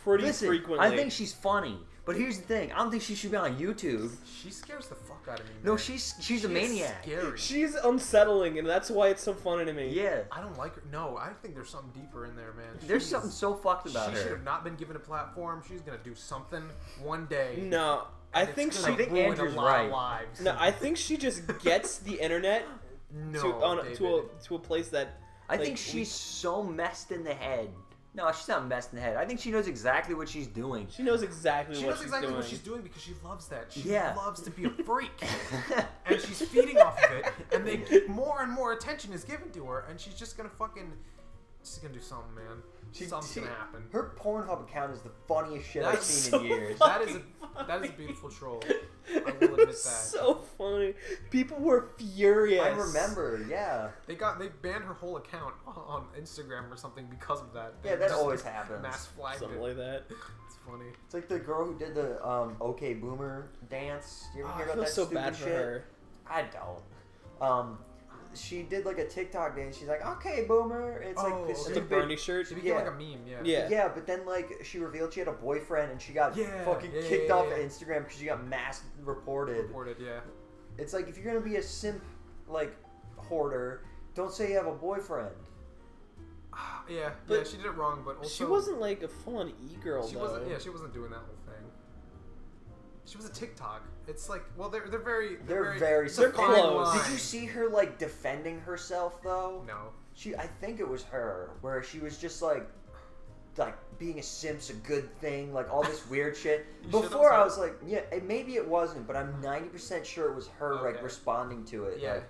pretty Listen, frequently. I think she's funny, But here's the thing: I don't think she should be on YouTube. She scares the fuck out of me. No, man. she's She a is maniac. Scary. She's unsettling, and that's why it's so funny to me. Yeah, I don't like her. No, I think there's something deeper in there, man. there's She something is- so fucked about She should her. have not been given a platform. She's gonna do something one day. No, I and think it's she. gonna I think ruin Andrew's a lot right. of lives. No, I think she just gets the internet No, to a place that. I like, think she's so messed in the head. No, she's not messed in the head. I think she knows exactly what she's doing. She knows exactly She what knows she's exactly doing. what she's doing because she loves that. She Yeah. loves to be a freak. And she's feeding off of it. And more and more attention is given to her. And she's just gonna she's gonna do something, man. Something's gonna happen. Her Pornhub account is the funniest shit That's I've seen so in years. That is a beautiful troll. I will admit that. So funny. People were furious. I remember, yeah. They banned her whole account on Instagram or something because of that. Yeah, that Just always happens. Mass flagged Something it. like that. It's funny. It's like the girl who did the OK Boomer dance. You ever Oh, hear I about feel that so stupid bad for shit? her. I don't. She did like a TikTok dance. She's like, "Okay, Boomer." It's like this okay. The stupid. Bernie shirt. She became Yeah. like a meme, yeah. Yeah. Yeah, but then like she revealed she had a boyfriend and she got Yeah, fucking yeah, kicked yeah, off yeah. of Instagram because she got mass reported. Reported, yeah. It's like if you're gonna be a simp like hoarder, don't say you have a boyfriend. Yeah, But she did it wrong, but also She wasn't like a full-on e-girl She though. wasn't. Yeah, she wasn't doing that whole thing. She was a TikTok. It's like, well, they're very it's a They're fine close. line. Did you see her like defending herself though? No. I think it was her where she was just like being a simp's a good thing, like all this weird shit. You should Before I also- was like, yeah, maybe it wasn't, but I'm 90% sure it was her like Okay. responding to it. Yeah. Like,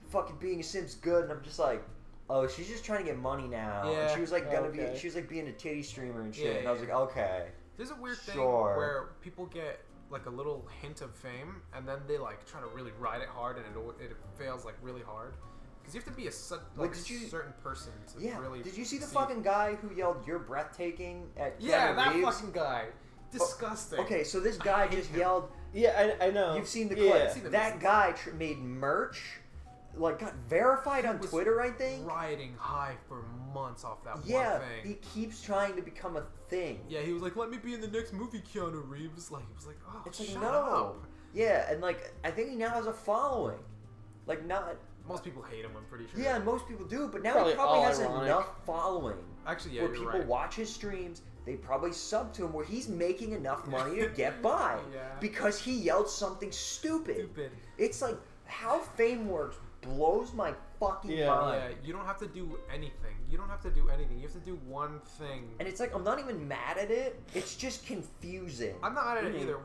fucking being a simp's good, and I'm just like, oh, she's just trying to get money now. Yeah. And she was like gonna Okay. be, she was like being a titty streamer and shit. Yeah, and I was yeah. like, okay. There's a weird thing Sure. where people get like a little hint of fame, and then they like try to really ride it hard, and it fails like really hard. Because you have to be a did you- certain person to Yeah. really. Did you see the fucking guy who yelled "You're breathtaking" at Yeah, Keanu that Reeves? fucking guy. Disgusting. Okay, so this I guy hate just him. yelled. Yeah, I know. You've seen the Yeah. clip. I've seen the That videos. guy made merch, like got verified on was Twitter, I think. Riding high for months off that Yeah, one thing. he keeps trying to become a thing. Yeah, he was like, "Let me be in the next movie, Keanu Reeves." Like, he was like, "Oh, It's like shut no. up." Yeah, and like I think he now has a following. Like not. Most people hate him. I'm pretty sure. Yeah, and most people do, but now Probably he probably all has ironic. enough following Actually, yeah, where you're people right. watch his streams. They probably sub to him where he's making enough money to get by Yeah. because he yelled something stupid. Stupid. It's like how fame works blows my fucking Yeah. mind. Yeah, you don't have to do anything. You don't have to do anything. You have to do one thing. And it's like I'm not even mad at it. It's just confusing. I'm not mad at it Mhm. either.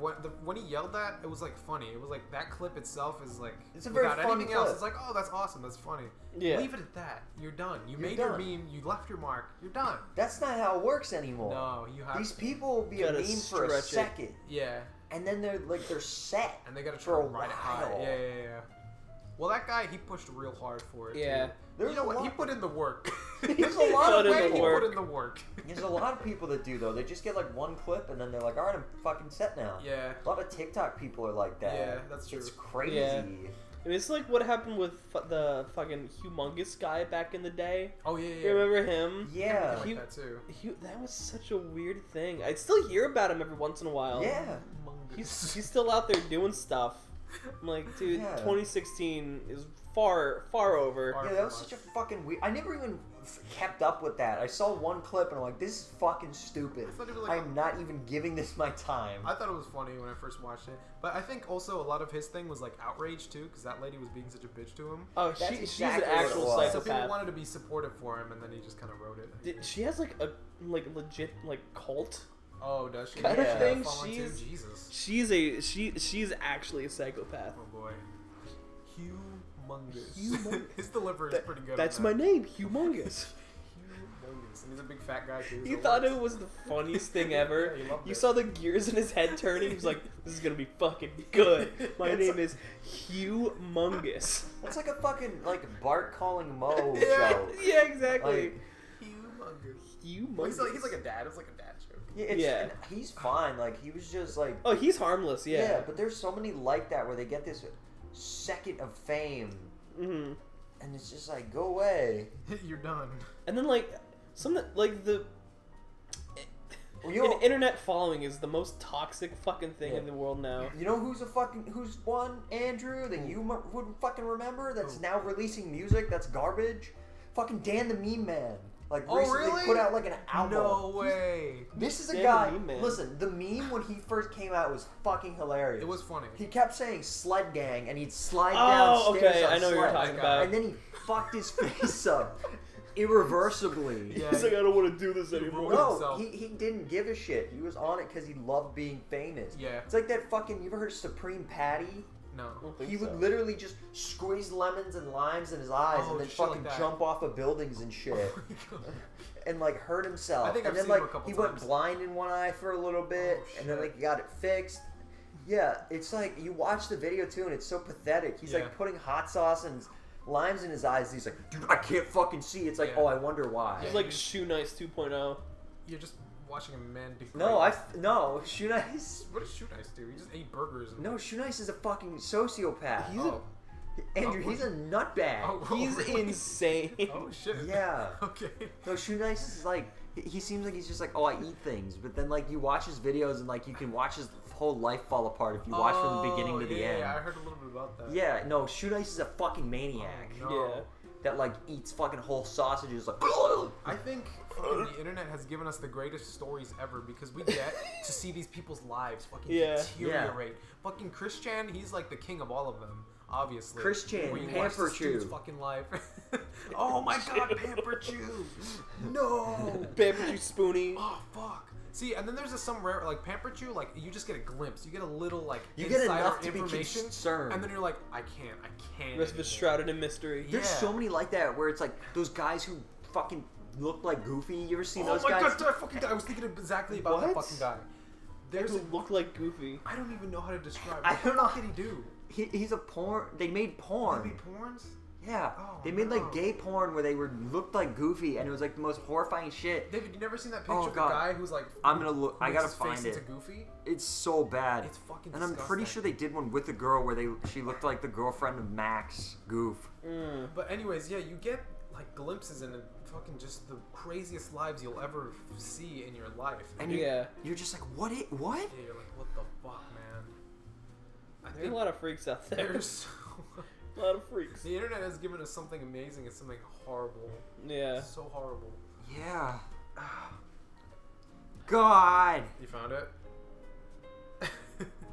When he yelled that, it was like funny. It was like that clip itself is like It's a very without fun anything else. clip. It's like, oh, that's awesome. That's funny. Yeah. Leave it at that. You're done. You You're made done. your meme. You left your mark. You're done. That's not how it works anymore. No, you have. These people will be a Gotta meme for a stretch it. second, Yeah, and then they're set. and they gotta For try a to ride it high. while. Yeah. Well, that guy, he pushed real hard for it. Yeah. Too. There's You know a what? He lot- put in the work. There's a lot of way the he work. put in the work. There's a lot of people that do though. They just get like one clip and then they're like, all right, I'm fucking set now. Yeah. A lot of TikTok people are like that. Yeah, that's true. It's crazy. Yeah. I mean, it's like what happened with the fucking humongous guy back in the day. Oh yeah. You remember him? Yeah. I He- like that too. That was such a weird thing. I still hear about him every once in a while. Yeah. He's still out there doing stuff. I'm like, dude, Yeah. 2016 is far over. Far Yeah, that was such a fucking weird. I never even kept up with that. I saw one clip and I'm like, this is fucking stupid. I thought it was like I'm not even giving this my time. I thought it was funny when I first watched it, but I think also a lot of his thing was like outrage too, because that lady was being such a bitch to him. Oh, That's she's exactly an what it actual was. So people psychopath. wanted to be supportive for him, and then he just kind of wrote it. She has like a legit cult. Oh, does she? Kind of Yeah. thing, Fallen too? she's- Jesus. She's actually a psychopath. Oh boy. Humongous. Humongous. His delivery is pretty good. That's on my that. name, humongous. Humongous, and he's a big fat guy too. He so thought works. it was the funniest thing ever. Yeah, he loved You it. saw the gears in his head turning. He was like, "This is gonna be fucking good." My It's name is Humongous. That's like a fucking like Bart calling Mo Yeah. show. Yeah, exactly. Like, Humongous. Humongous. He's like a dad. It's like a dad joke. yeah, it's, Yeah. and he's fine. Like he was just like. Oh, he's harmless. Yeah. But there's so many like that where they get this second of fame, hmm and it's just like go away. You're done. And then like some like the You know, internet following is the most toxic fucking thing Yeah. in the world now. you know who's one, Andrew, that you wouldn't fucking remember that's now releasing music that's garbage? Fucking Dan the Meme Man. Like, Oh, recently really? put out like an album. No way. This is a Dan guy. the Meme Man. Listen, the meme when he first came out was fucking hilarious. It was funny. He kept saying sled gang, and he'd slide Oh, downstairs okay, on I know what you're sleds, talking That about. and then he fucked his face up irreversibly. Yeah. He's like, I don't want to do this ruined anymore. No, himself. he didn't give a shit. He was on it because he loved being famous. Yeah. It's like that fucking. You ever heard of Supreme Patty? No. I don't think He would so. literally just squeeze lemons and limes in his eyes Oh, and then shit like fucking that. jump off of buildings and shit. and like hurt himself. I think and I've then seen him like a couple he went times. blind in one eye for a little bit, Oh, and then shit. like got it fixed. Yeah, it's like you watch the video too, and it's so pathetic. He's Yeah. like putting hot sauce and limes in his eyes. And he's like, dude, I can't fucking see. It's like, Yeah. oh, I wonder why. He's like Shoe Nice 2.0. You're just watching a man degrade. No, Shoe Nice. What does Shoe Nice do? He just ate burgers. And... No, Shoe Nice is a fucking sociopath. He's Oh. Andrew, Oh, he's a nutbag. Oh, He's really? insane. Oh shit. Yeah. Okay. No, Shoe Nice is like, he seems like he's just like, oh, I eat things. But then like you watch his videos and like you can watch his whole life fall apart if you watch from the beginning to the yeah, end. Yeah, I heard a little bit about that. Yeah, no, Shoe Nice is a fucking maniac Oh, no. Yeah. that like eats fucking whole sausages like. I think fucking the internet has given us the greatest stories ever because we get to see these people's lives fucking Yeah. deteriorate. Fucking Chris Chan, he's like the king of all of them, obviously. Chris Chan, Where you watch Pamper this dude's Chew. fucking life. Oh my god, Pamper Chew! No! Pamper Chew Spoonie. Oh fuck. See, and then there's some rare, like Pamper Chew, like you just get a glimpse. You get a little, like, You get insider enough to be information, concerned. and then you're like, I can't. The rest of it's anymore. shrouded in mystery. There's Yeah. so many like that where it's like those guys who fucking look like Goofy. You ever seen Oh those my guys? god, I was thinking exactly about that What? fucking guy. There's There's who look like Goofy. I don't even know how to describe it. I What don't the know. fuck did he do? He's a porn. They made porn. Maybe porns? Yeah, Oh, they made no. like gay porn where they looked like Goofy, and it was like the most horrifying shit. David, you never seen that picture Oh, of God. the guy who's like I'm gonna look. who I makes gotta his find face it. into Goofy? It's so bad. It's fucking And I'm pretty sure they did one with a girl where she looked like the girlfriend of Max Goof. Mm. But anyways, yeah, you get like glimpses into fucking just the craziest lives you'll ever see in your life. And Yeah. you're just like, what? What? Yeah, you're like, what the fuck, man? I There's think a lot of freaks out there. there's A lot of freaks. the internet has given us something amazing and something horrible. Yeah. So horrible. Yeah. God, You found it?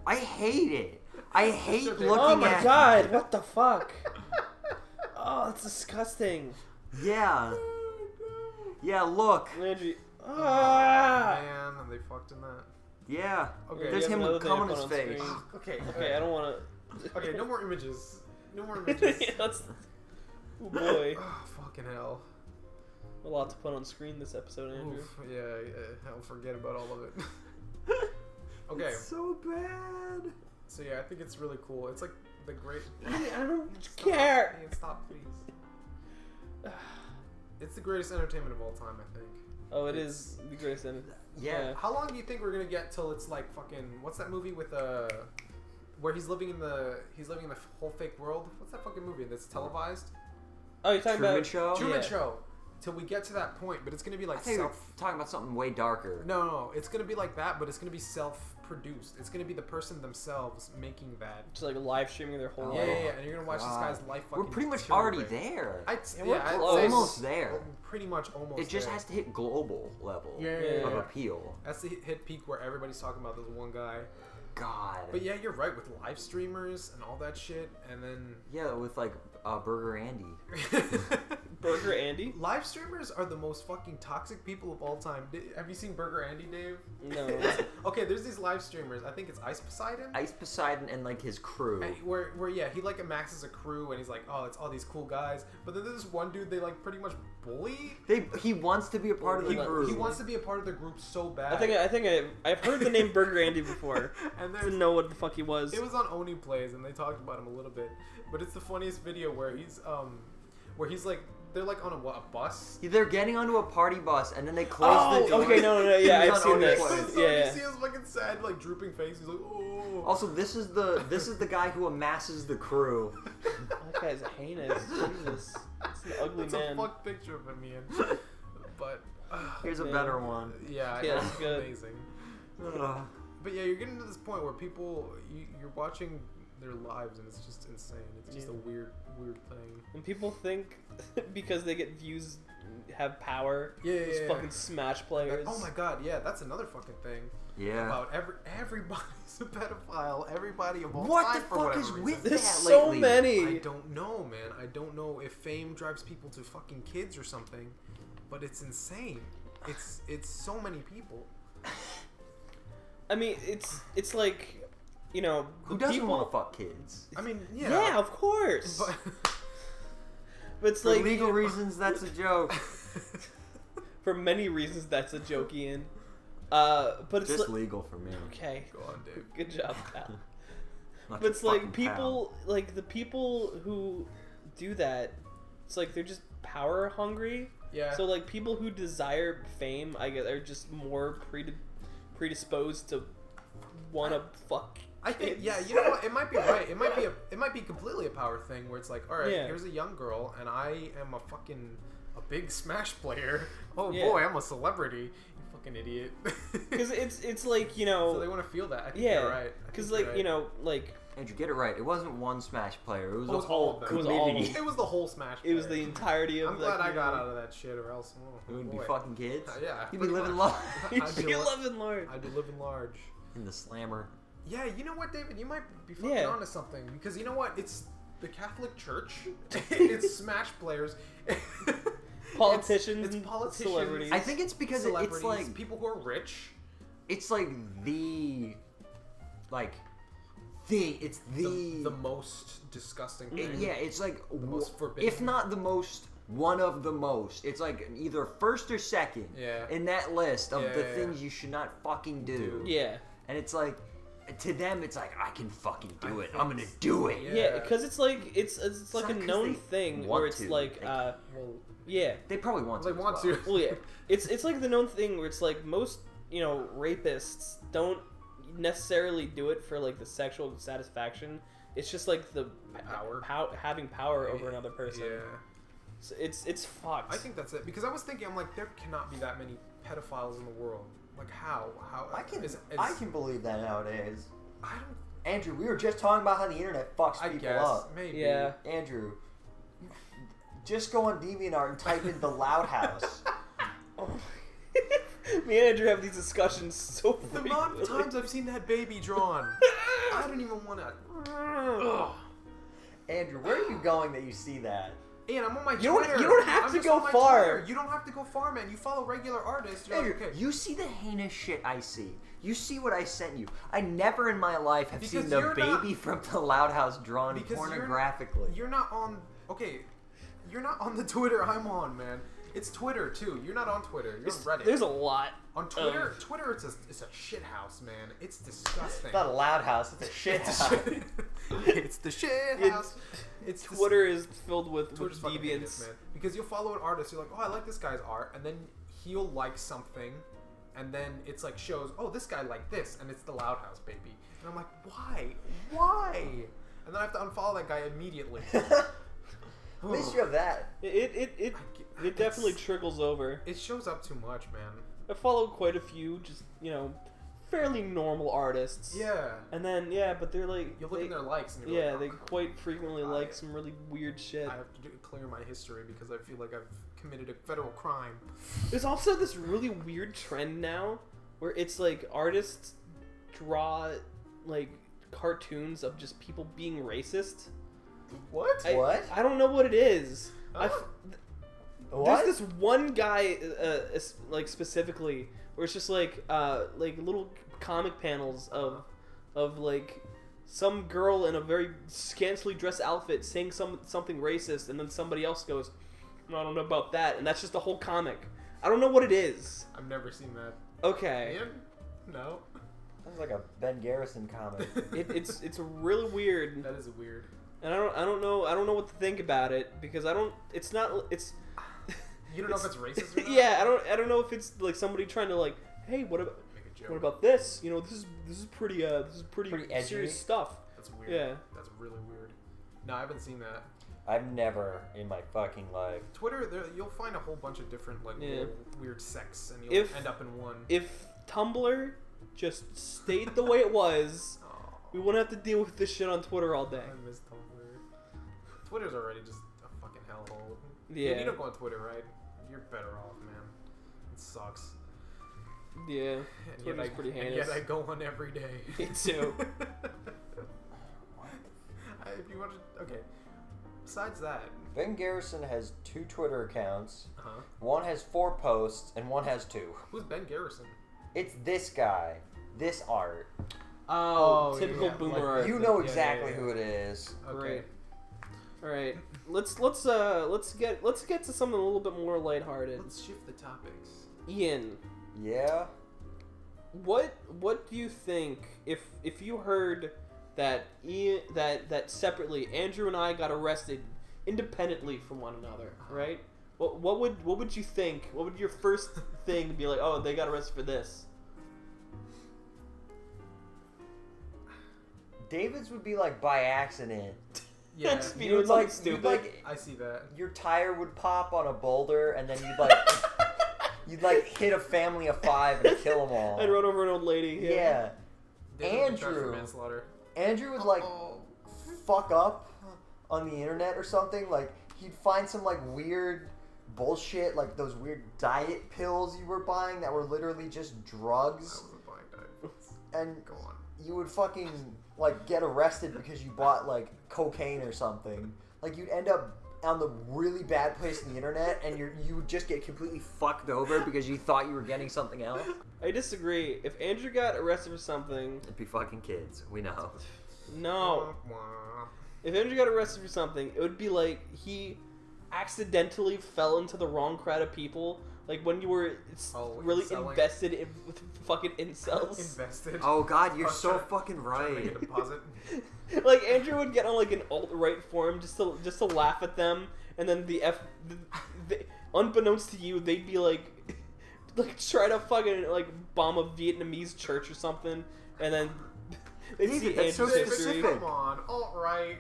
I hate it. I hate Sure, looking David. Oh my at. god, what the fuck? Oh, that's disgusting. Yeah. Yeah. Look. Landry. Oh, Ah! man, and they fucked in that. Yeah. Okay, There's you have him another with thing cum on to his put on face. screen. Okay, Okay, I don't want to. Okay, no more images. No more images. Yeah, that's. Oh boy. Oh, fucking hell. A lot to put on screen this episode, Andrew. Oof, yeah, I'll forget about all of it. Okay, It's so bad. so yeah, I think it's really cool. It's like the great. I don't Stop. care. Ian, stop, please. It's the greatest entertainment of all time, I think. Oh, it is the greatest end. Yeah. How long do you think we're gonna get till it's like fucking? What's that movie with where he's living in the whole fake world? What's that fucking movie that's televised? Oh, you're talking Truman about Show. Truman yeah. Show. Till we get to that point, but it's gonna be I like think we're talking about something way darker. No, it's gonna be like that, but it's gonna be self-produced. It's gonna be the person themselves making that. just like live streaming their whole Yeah, life. yeah, yeah, and you're gonna watch this guy's life. We're Fucking pretty much deteriorate. already there. I'd, Yeah, we're I'd close. say Almost there. Pretty much almost. It just there. has to hit global level Yeah, of yeah. appeal. That's the hit peak where everybody's talking about this one guy. God. But yeah, you're right with live streamers and all that shit, and then Yeah, with like Burger Andy. Burger Andy? live streamers are the most fucking toxic people of all time. Have you seen Burger Andy, Dave? No. Okay, there's these live streamers. I think it's Ice Poseidon. Ice Poseidon and like his crew. And where yeah, he like amasses a crew and he's like, oh, it's all these cool guys. But then there's this one dude they like pretty much bully. He wants to be a part of the He- crew. He wants to be a part of the group so bad. I think I've heard the name Burger Andy before. And I didn't know what the fuck he was. it was on Oni Plays and they talked about him a little bit. But it's the funniest video where he's like they're like on a bus. They're getting onto a party bus and then they close Oh, the door. okay, no, yeah, He's I've on seen Oni this. Plays. So Yeah. you see his fucking sad, like drooping face. He's like, oh. Also, this is the guy who amasses the crew. That guy's heinous. Jesus. It's an ugly It's man. a fuck picture of him, Ian. But Here's a Man. better one. Yeah, Yeah, it's it's good. amazing. Ugh. But yeah, you're getting to this point where people, you're watching their lives and it's just insane. It's just a weird thing. And people think because they get views, have power. Yeah, Those yeah. fucking Smash players. Oh my god, yeah, that's another fucking thing. Yeah. About everybody's a pedophile. Everybody of all What time the for fuck whatever is reason. with There's that so lately? many. I don't know, man. I don't know if fame drives people to fucking kids or something, but it's insane. It's so many people. I mean, it's like, you know, Who the doesn't people, want to fuck kids? I mean, Yeah, of course. But But it's For like legal reasons, that's a joke. for many reasons that's a joke, Ian. But it's Just like, legal for me. okay, go on, Dave. good job, pal. Not But your it's like fucking people, like the people who do that. It's like they're just power hungry. Yeah. So like people who desire fame, I guess, are just more predisposed to want to fuck. I think, kids. yeah, you know what? It might be right. It might be completely a power thing where it's like, all right, Yeah. here's a young girl, and I am a big Smash player. Oh Yeah. boy, I'm a celebrity. You fucking idiot. Because it's like, you know, So they want to feel that. I think yeah, you're right. because like you know, like Andrew, get it right. It wasn't one Smash player. It was It a was all whole of them. It was all of community. them. It was the whole Smash. it was the player. entirety of. I'm glad I got out of that shit, or else It would boy. be fucking kids. Yeah, You'd be pretty living much. large You'd I'd be be li- living large. I'd be living large. in the slammer. Yeah, you know what, David? You might be fucking Yeah. onto something because you know what? It's the Catholic Church. It's Smash players. Politicians It's and politicians. celebrities. I think it's because it's celebrities, like people who are rich. it's like it's The most disgusting thing. yeah, it's like most forbidden. if not the most, one of the most. It's like either first or second Yeah. in that list of the Yeah. things you should not fucking do. Yeah. And it's like, to them, it's like, I can fucking do it. I'm gonna do it. Yeah. Yeah, because it's like it's like not a 'cause known they thing want where it's to. like Well, yeah. They probably want they to. as want well. to. Well, yeah, it's like the known thing where it's like most rapists don't necessarily do it for like the sexual satisfaction. It's just like the Power. having power over another person. Yeah. So it's fucked. I think that's it because I was thinking, I'm like, there cannot be that many pedophiles in the world. Like how? I can is- believe that nowadays. I don't. Andrew, we were just talking about how the internet fucks I people guess up. maybe. Yeah. Andrew, just go on DeviantArt and type in the Loud House. Me and Andrew have these discussions so The amount frequently. of times I've seen that baby drawn, I don't even want to. Andrew, where are you going that you see that? Ian, I'm on my You don't- Twitter. you don't have I'm to just go on my far. Twitter. You don't have to go far, man. You follow regular artists. You're Andrew, like, okay. you see the heinous shit I see. You see what I sent you. I never in my life have Because seen the you're not- baby from the Loud House drawn Because pornographically. You're not on. Okay, you're not on the Twitter I'm on, man. It's Twitter too. You're not on Twitter. You're on Reddit. There's a lot. On Twitter, Twitter, it's a shit house, man. It's disgusting. It's not a Loud House, it's a shit house. It's the shit house. It's the- Twitter is filled with Twitter's fucking hideous, deviants. man. Because you'll follow an artist, you're like, oh, I like this guy's art, and then he'll like something, and then it's like shows, oh, this guy liked this, and it's the Loud House, baby. And I'm like, why? And then I have to unfollow that guy immediately. At least you have that. It definitely trickles over. It shows up too much, man. I follow quite a few just fairly normal artists. Yeah. And then but they're like You look in their likes, and you're yeah, like, they oh, quite frequently like I- some really weird shit. I have to clear my history because I feel like I've committed a federal crime. There's also this really weird trend now where it's like artists draw like cartoons of just people being racist. What? I- I don't know what it is. What? There's this one guy, like specifically, where it's just like little comic panels of like some girl in a very scantily dressed outfit saying something racist, and then somebody else goes, "I don't know about that," and that's just the whole comic. I don't know what it is. I've never seen that. Okay, Ian? No. Sounds like a Ben Garrison comic. it's really weird, That is weird. and I don't know what to think about it because it's You don't know if it's racist or not? yeah, I don't know if it's like somebody trying to like, hey, what about Make a joke. what about this? This is pretty Pretty edgy. serious stuff. That's weird. Yeah. That's really weird. No, I haven't seen that. I've never in my fucking life. Twitter, you'll find a whole bunch of different like Yeah. little weird sects, and you'll end up in one. If Tumblr just stayed the way it was, Oh, we wouldn't have to deal with this shit on Twitter all day. I miss Tumblr. Twitter's already just a fucking hellhole. Yeah. You don't go on Twitter, right? You're better off, man. It sucks. Yeah, And Twitter's yet pretty and heinous. yet I go on every day. Me too. If you want to, okay. Besides that, Ben Garrison has 2 Twitter accounts. uh-huh. One has 4 posts and one has 2. Who's Ben Garrison? It's this guy, this art. Oh, Oh, typical yeah, boomer like- art. You know yeah, exactly yeah. who it is. Okay. Great. All right, let's get to something a little bit more lighthearted. Let's shift the topics. Ian, Yeah. what do you think if you heard that Ian that separately Andrew and I got arrested independently from one another, right? What would you think? What would your first thing be like? Oh, they got arrested for this. David's would be like by accident. Yeah, Just be You'd doing something like, stupid. you'd like I see that. your tire would pop on a boulder and then you'd like hit a family of 5 and kill them all. I'd run over an old lady. Yeah. David was charged for Andrew. manslaughter. Andrew would like Oh. fuck up on the internet or something. Like he'd find some like weird bullshit, like those weird diet pills you were buying that were literally just I drugs, wasn't buying diapers. and Go on. you would fucking like get arrested because you bought like cocaine or something. Like you'd end up on the really bad place in the internet, and you would just get completely fucked over because you thought you were getting something else. I disagree. If Andrew got arrested for something, It'd be fucking kids. We know. no. Wah, wah. If Andrew got arrested for something, it would be like he accidentally fell into the wrong crowd of people. Like when you were really inselling. invested in with fucking incels. Invested. Oh God, you're I was so trying to- fucking Trying to make right. a deposit. Like Andrew would get on like an alt-right forum just to laugh at them, and then the unbeknownst to you, they'd be like try to fucking like bomb a Vietnamese church or something, and then they'd see David, that's so Andrew's David, history. specific. come on. All right.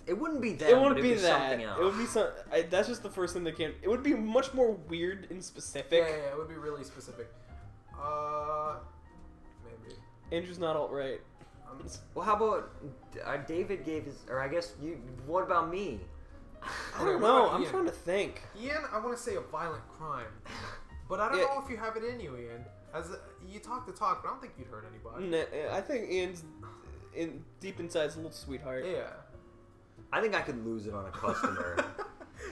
It wouldn't be that. It wouldn't be that. Something else. It would be some. That's just the first thing that came. It would be much more weird and specific. Yeah, it would be really specific. Maybe. Andrew's not alt-right. Well, how about David gave his, or I guess you. What about me? I don't What know. about I'm Ian? trying to think. Ian, I want to say a violent crime, but I don't Yeah. know if you have it in you, Ian. As you talk the talk, but I don't think you'd hurt anybody. I think Ian's deep inside is a little sweetheart. Yeah. I think I could lose it on a customer.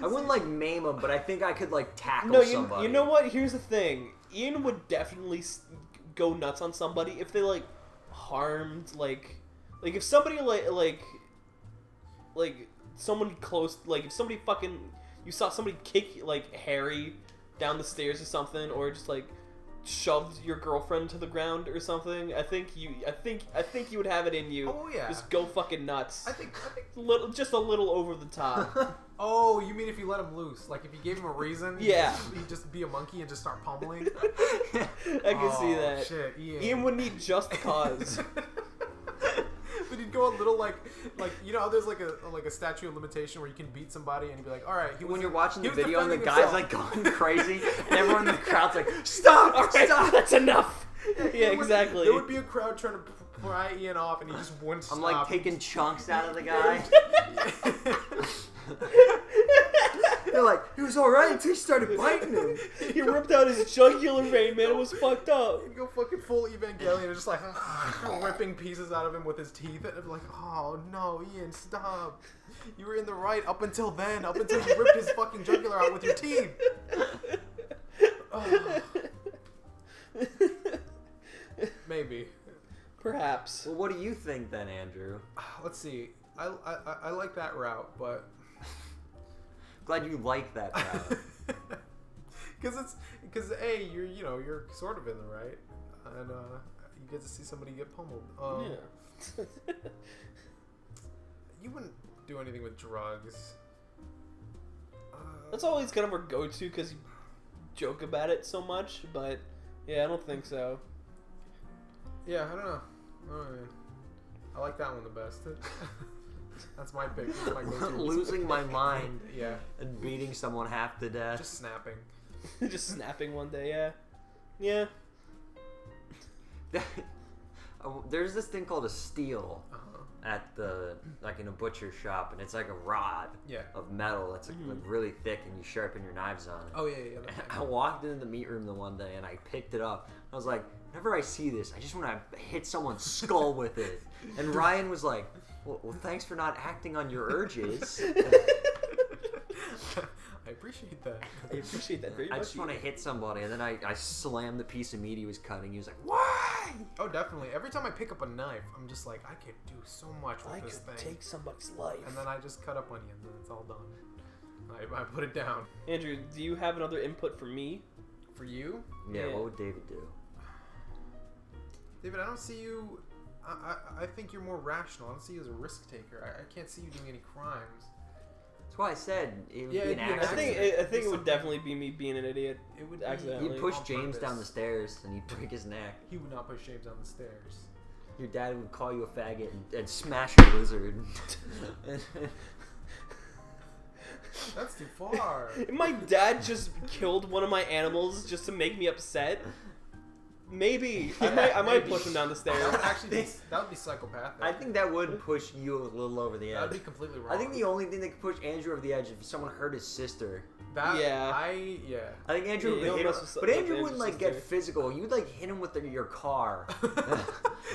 I wouldn't like maim him, but I think I could like tackle No, somebody. you know what? Here's the thing. Ian would definitely go nuts on somebody if they like harmed like if somebody like someone close, like if somebody fucking you saw somebody kick like Harry down the stairs or something, or just like shoved your girlfriend to the ground or something. I think you would have it in you. Oh, yeah. Just go fucking nuts. I think. Just a little over the top. Oh, you mean if you let him loose? Like if you gave him a reason? Yeah. He'd just be a monkey and just start pummeling. I can see that. Shit, Ian. Ian would need just cause. But he'd go a little like you know how there's like a statute of limitation where you can beat somebody and you'd be like, all right. When you're watching he the was video and the defending guy's himself. like going crazy, and everyone in the crowd's like, "Stop! All right, Stop!" that's enough. Yeah, There would- exactly. There would be a crowd trying to pry Ian off, and he just wouldn't I'm stop. like taking chunks out of the guy. They're like, "He was all right until you started biting him." He ripped out his jugular vein, man. It was fucked up. He'd go fucking full Evangelion and just like ripping pieces out of him with his teeth. And I'd be like, oh no, Ian, stop. You were in the right up until then. Up until you ripped his fucking jugular out with your teeth. Oh. Maybe. Perhaps. Well, what do you think then, Andrew? Let's see. I like that route, but Glad you like that route. because you're sort of in the right, and you get to see somebody get pummeled. Yeah. You wouldn't do anything with drugs. That's always kind of our go-to because you joke about it so much, but yeah, I don't think so. Yeah, I don't know. Alright. I like that one the best. That's my pick. That's my go-to. Losing my mind Yeah. and beating someone half to death. Just snapping. Just snapping one day, yeah. Yeah. There's this thing called a steel Uh-huh. at the in a butcher shop, and it's like a rod Yeah. of metal that's like really thick, and you sharpen your knives on it. Oh yeah, yeah. And I walked into the meat room the one day and I picked it up. I was like, whenever I see this, I just want to hit someone's skull with it. And Ryan was like, well, thanks for not acting on your urges. I appreciate that. I appreciate that very I much. just want to hit somebody, and then I slammed the piece of meat he was cutting. He was like, why? Oh, definitely. Every time I pick up a knife, I'm just like, I could do so much with I this could thing. take somebody's life. And then I just cut up onions, and it's all done. I put it down. Andrew, do you have another input for me? For you, Yeah, Yeah. what would David do? David, I don't see you. I think you're more rational. I don't see you as a risk taker. I can't see you doing any crimes. That's why I said it would Yeah, be an it'd be an I accident. think accident. it would Something- definitely be me being an idiot. It would Accidentally. You'd push on James purpose. down the stairs and he'd break his neck. He would not push James down the stairs. Your dad would call you a faggot and smash a lizard. That's too far. If my dad just killed one of my animals just to make me upset, maybe I might maybe. push him down the stairs. That would actually be, that would be psychopathic. I think that would push you a little over the that would edge. be completely wrong. I think the only thing that could push Andrew over the edge is if someone hurt his sister. that Yeah. yeah. I think Andrew Yeah, would you don't hit him, mess with but with Andrew Andrew's wouldn't like get sister. physical. You'd like hit him with your car.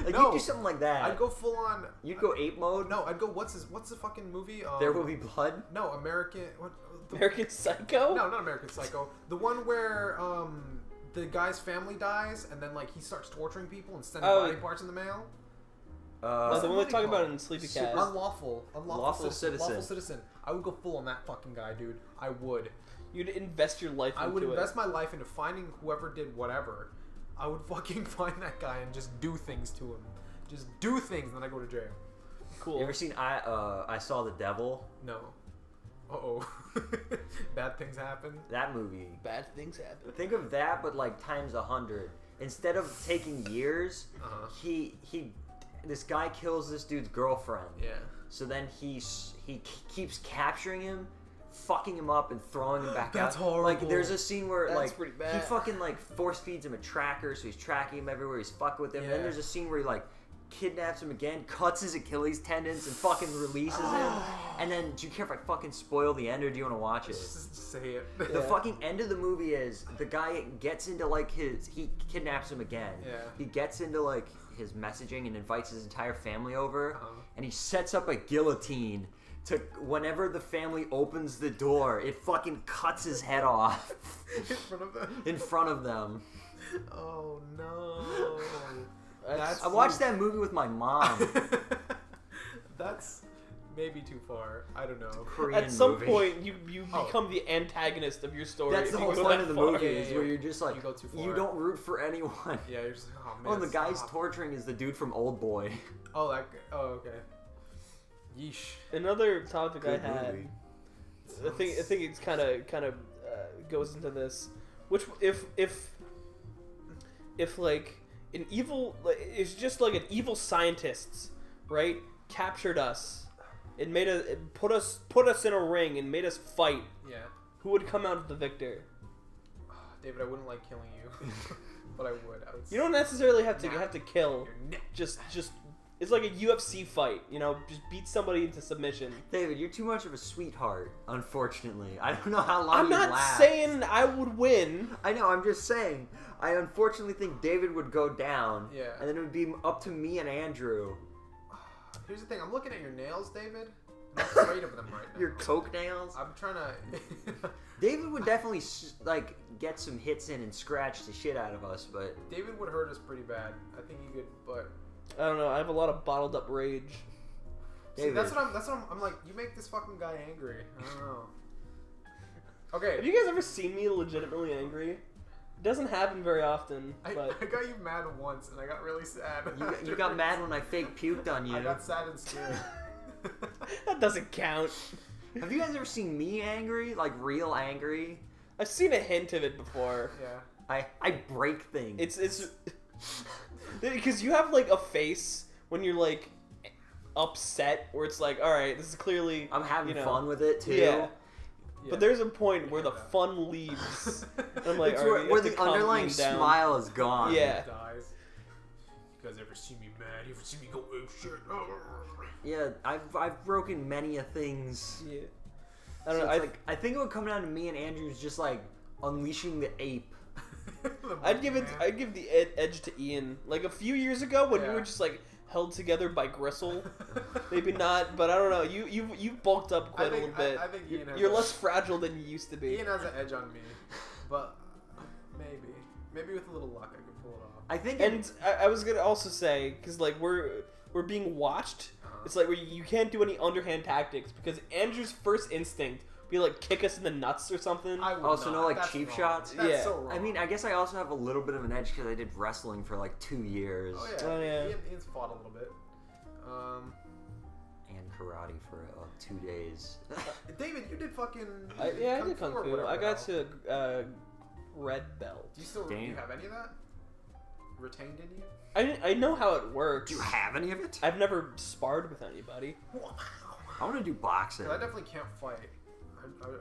Like No. you'd do something like that. I'd go full on. You'd go ape mode. No, I'd go. What's the fucking movie? There will be blood. No, American. What? American Psycho? No, not American Psycho. The one where the guy's family dies and then like he starts torturing people and sending Oh. body parts in the mail. Oh, the one they movie talk about called? in Sleepy Super- Cat. Lawful Citizen. Lawful citizen. I would go full on that fucking guy, dude. I would. You'd invest your life into I would it. invest my life into finding whoever did whatever. I would fucking find that guy and just do things to him. Just do things, and then I go to jail. Cool. You ever seen I Saw the Devil? No. Uh-oh. Bad things happen. That movie. Bad things happen. Think of that, but like times 100. Instead of taking years, Uh-huh. this guy kills this dude's girlfriend. Yeah. So then he keeps capturing him, fucking him up, and throwing him back That's out. horrible. Like there's a scene where That's like pretty he bad. fucking like force feeds him a tracker, so he's tracking him everywhere. He's fucking with him. And then Yeah. there's a scene where he like kidnaps him again, cuts his Achilles tendons, and fucking releases him. And then do you care if I fucking spoil the end, or do you want to watch it? Just say it. The fucking end of the movie is the guy gets into like he kidnaps him again. Yeah. He gets into like his messaging and invites his entire family over, Uh-huh. and he sets up a guillotine to whenever the family opens the door, it fucking cuts his head off In front of them. in front of them. Oh no. That's- I watched that movie with my mom. That's maybe too far. I don't know. Korean At some movie. point, you Oh. become the antagonist of your story. That's if the you whole go point that of the far. movie Yeah, is yeah, where yeah. you're just like You go too you far. don't root for anyone. Yeah, you're just oh man. Oh, and the guy's stop. torturing is the dude from Old Boy. Oh, oh, okay. Yeesh. Another topic I Good had. movie. I think it's kind of goes into this. Which if like an evil, like, it's just like an evil scientists, right? Captured us, it made it put us in a ring and made us fight. Yeah. Who would come out the victor? David, I wouldn't like killing you, but I would. You don't necessarily have to Nah. kill. Your neck. Just it's like a UFC fight, you know. Just beat somebody into submission. David, you're too much of a sweetheart, unfortunately. I don't know how long I'm you not last. saying I would win. I know, I'm just saying. I unfortunately think David would go down. Yeah. And then it would be up to me and Andrew. Here's the thing. I'm looking at your nails, David. I'm afraid of them right now. Your coke nails. I'm trying to. David would definitely like get some hits in and scratch the shit out of us, but David would hurt us pretty bad. I think he could, but I don't know. I have a lot of bottled up rage. see, David. that's what I'm like. You make this fucking guy angry. I don't know. Okay. Have you guys ever seen me legitimately angry? It doesn't happen very often, I but got you mad once, and I got really sad. you got mad when I fake puked on you. I got sad and scared. that doesn't count. Have you guys ever seen me angry? Like real angry? I've seen a hint of it before. Yeah. I break things. It's because you have like a face when you're like upset where it's like, all right, this is clearly I'm having you know, fun with it too. Yeah. Yeah. But there's a point where Yeah. the fun leaves. And I'm like, It's all right, we where have to the calm underlying things down. smile is gone. Yeah. Dies. You guys ever see me mad? You ever see me go, oh shit? Yeah, I've broken many a things. Yeah. I don't know. I think it would come down to me and Andrew's just like unleashing the ape. I'd give the edge to Ian. Like a few years ago when we Yeah. were just like held together by gristle. Maybe not, but I don't know. You've bulked up quite a little bit. I think Ian has You're a- less fragile than you used to be. Ian has an edge on me, but maybe with a little luck I can pull it off. I think And I was gonna also say, because like we're being watched. It's like where you can't do any underhand tactics because Andrew's first instinct would be like kick us in the nuts or something. I would Also, not. no, like, That's cheap wrong. shots? That's Yeah. so wrong. I mean, I guess I also have a little bit of an edge because I did wrestling for like 2 years Oh yeah. Oh, yeah. Ian's fought a little bit. and karate for 2 days. David, you did fucking. I did kung or fu. whatever I the got hell. to red belt. Do you Damn. have any of that retained in you? I know how it works. Do you have any of it? I've never sparred with anybody. I want to do boxing. 'Cause I definitely can't fight.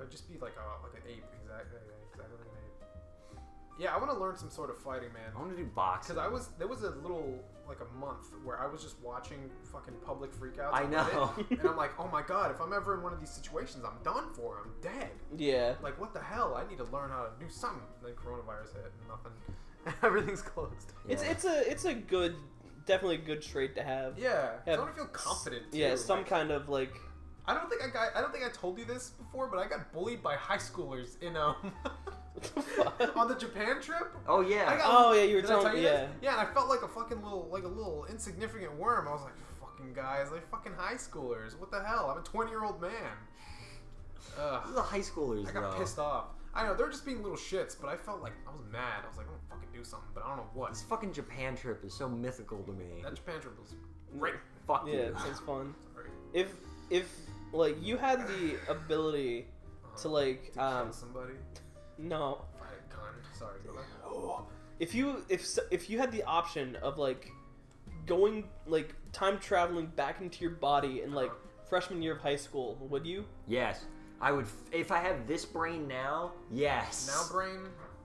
I'd just be like an ape, exactly like an ape. Yeah, I want to learn some sort of fighting, man. I want to do boxing. Because there was a little, like a month where I was just watching fucking public freakouts. I on know. Reddit, and I'm like, oh my god, if I'm ever in one of these situations, I'm done for. I'm dead. Yeah. Like, what the hell? I need to learn how to do something. Then coronavirus hit and nothing. Everything's closed. Yeah. It's a good, definitely a good trait to have. Yeah. Yeah. I want to feel confident. Too. Yeah, some like, kind of like. I don't think I told you this before, but I got bullied by high schoolers in What the fuck? on the Japan trip. Oh yeah. I got- Oh yeah, you were Did I tell telling you me. this? Yeah. Yeah, and I felt like a fucking little insignificant worm. I was like, fucking guys, they're fucking high schoolers. What the hell? I'm a 20-year-old man. Ugh. the high schoolers I got though. pissed off. I know, they're just being little shits, but I felt like I was mad. I was like, I'm gonna fucking do something, but I don't know what. This fucking Japan trip is so mythical to me. That Japan trip was great. Fuck Yeah, you. it sounds fun. Sorry. If like you had the ability to like To kill somebody. no. Fight a gun. Sorry, go ahead. If you had the option of like going like time traveling back into your body in like freshman year of high school, would you? Yes, I would. If I have this brain now, yes. Now, brain.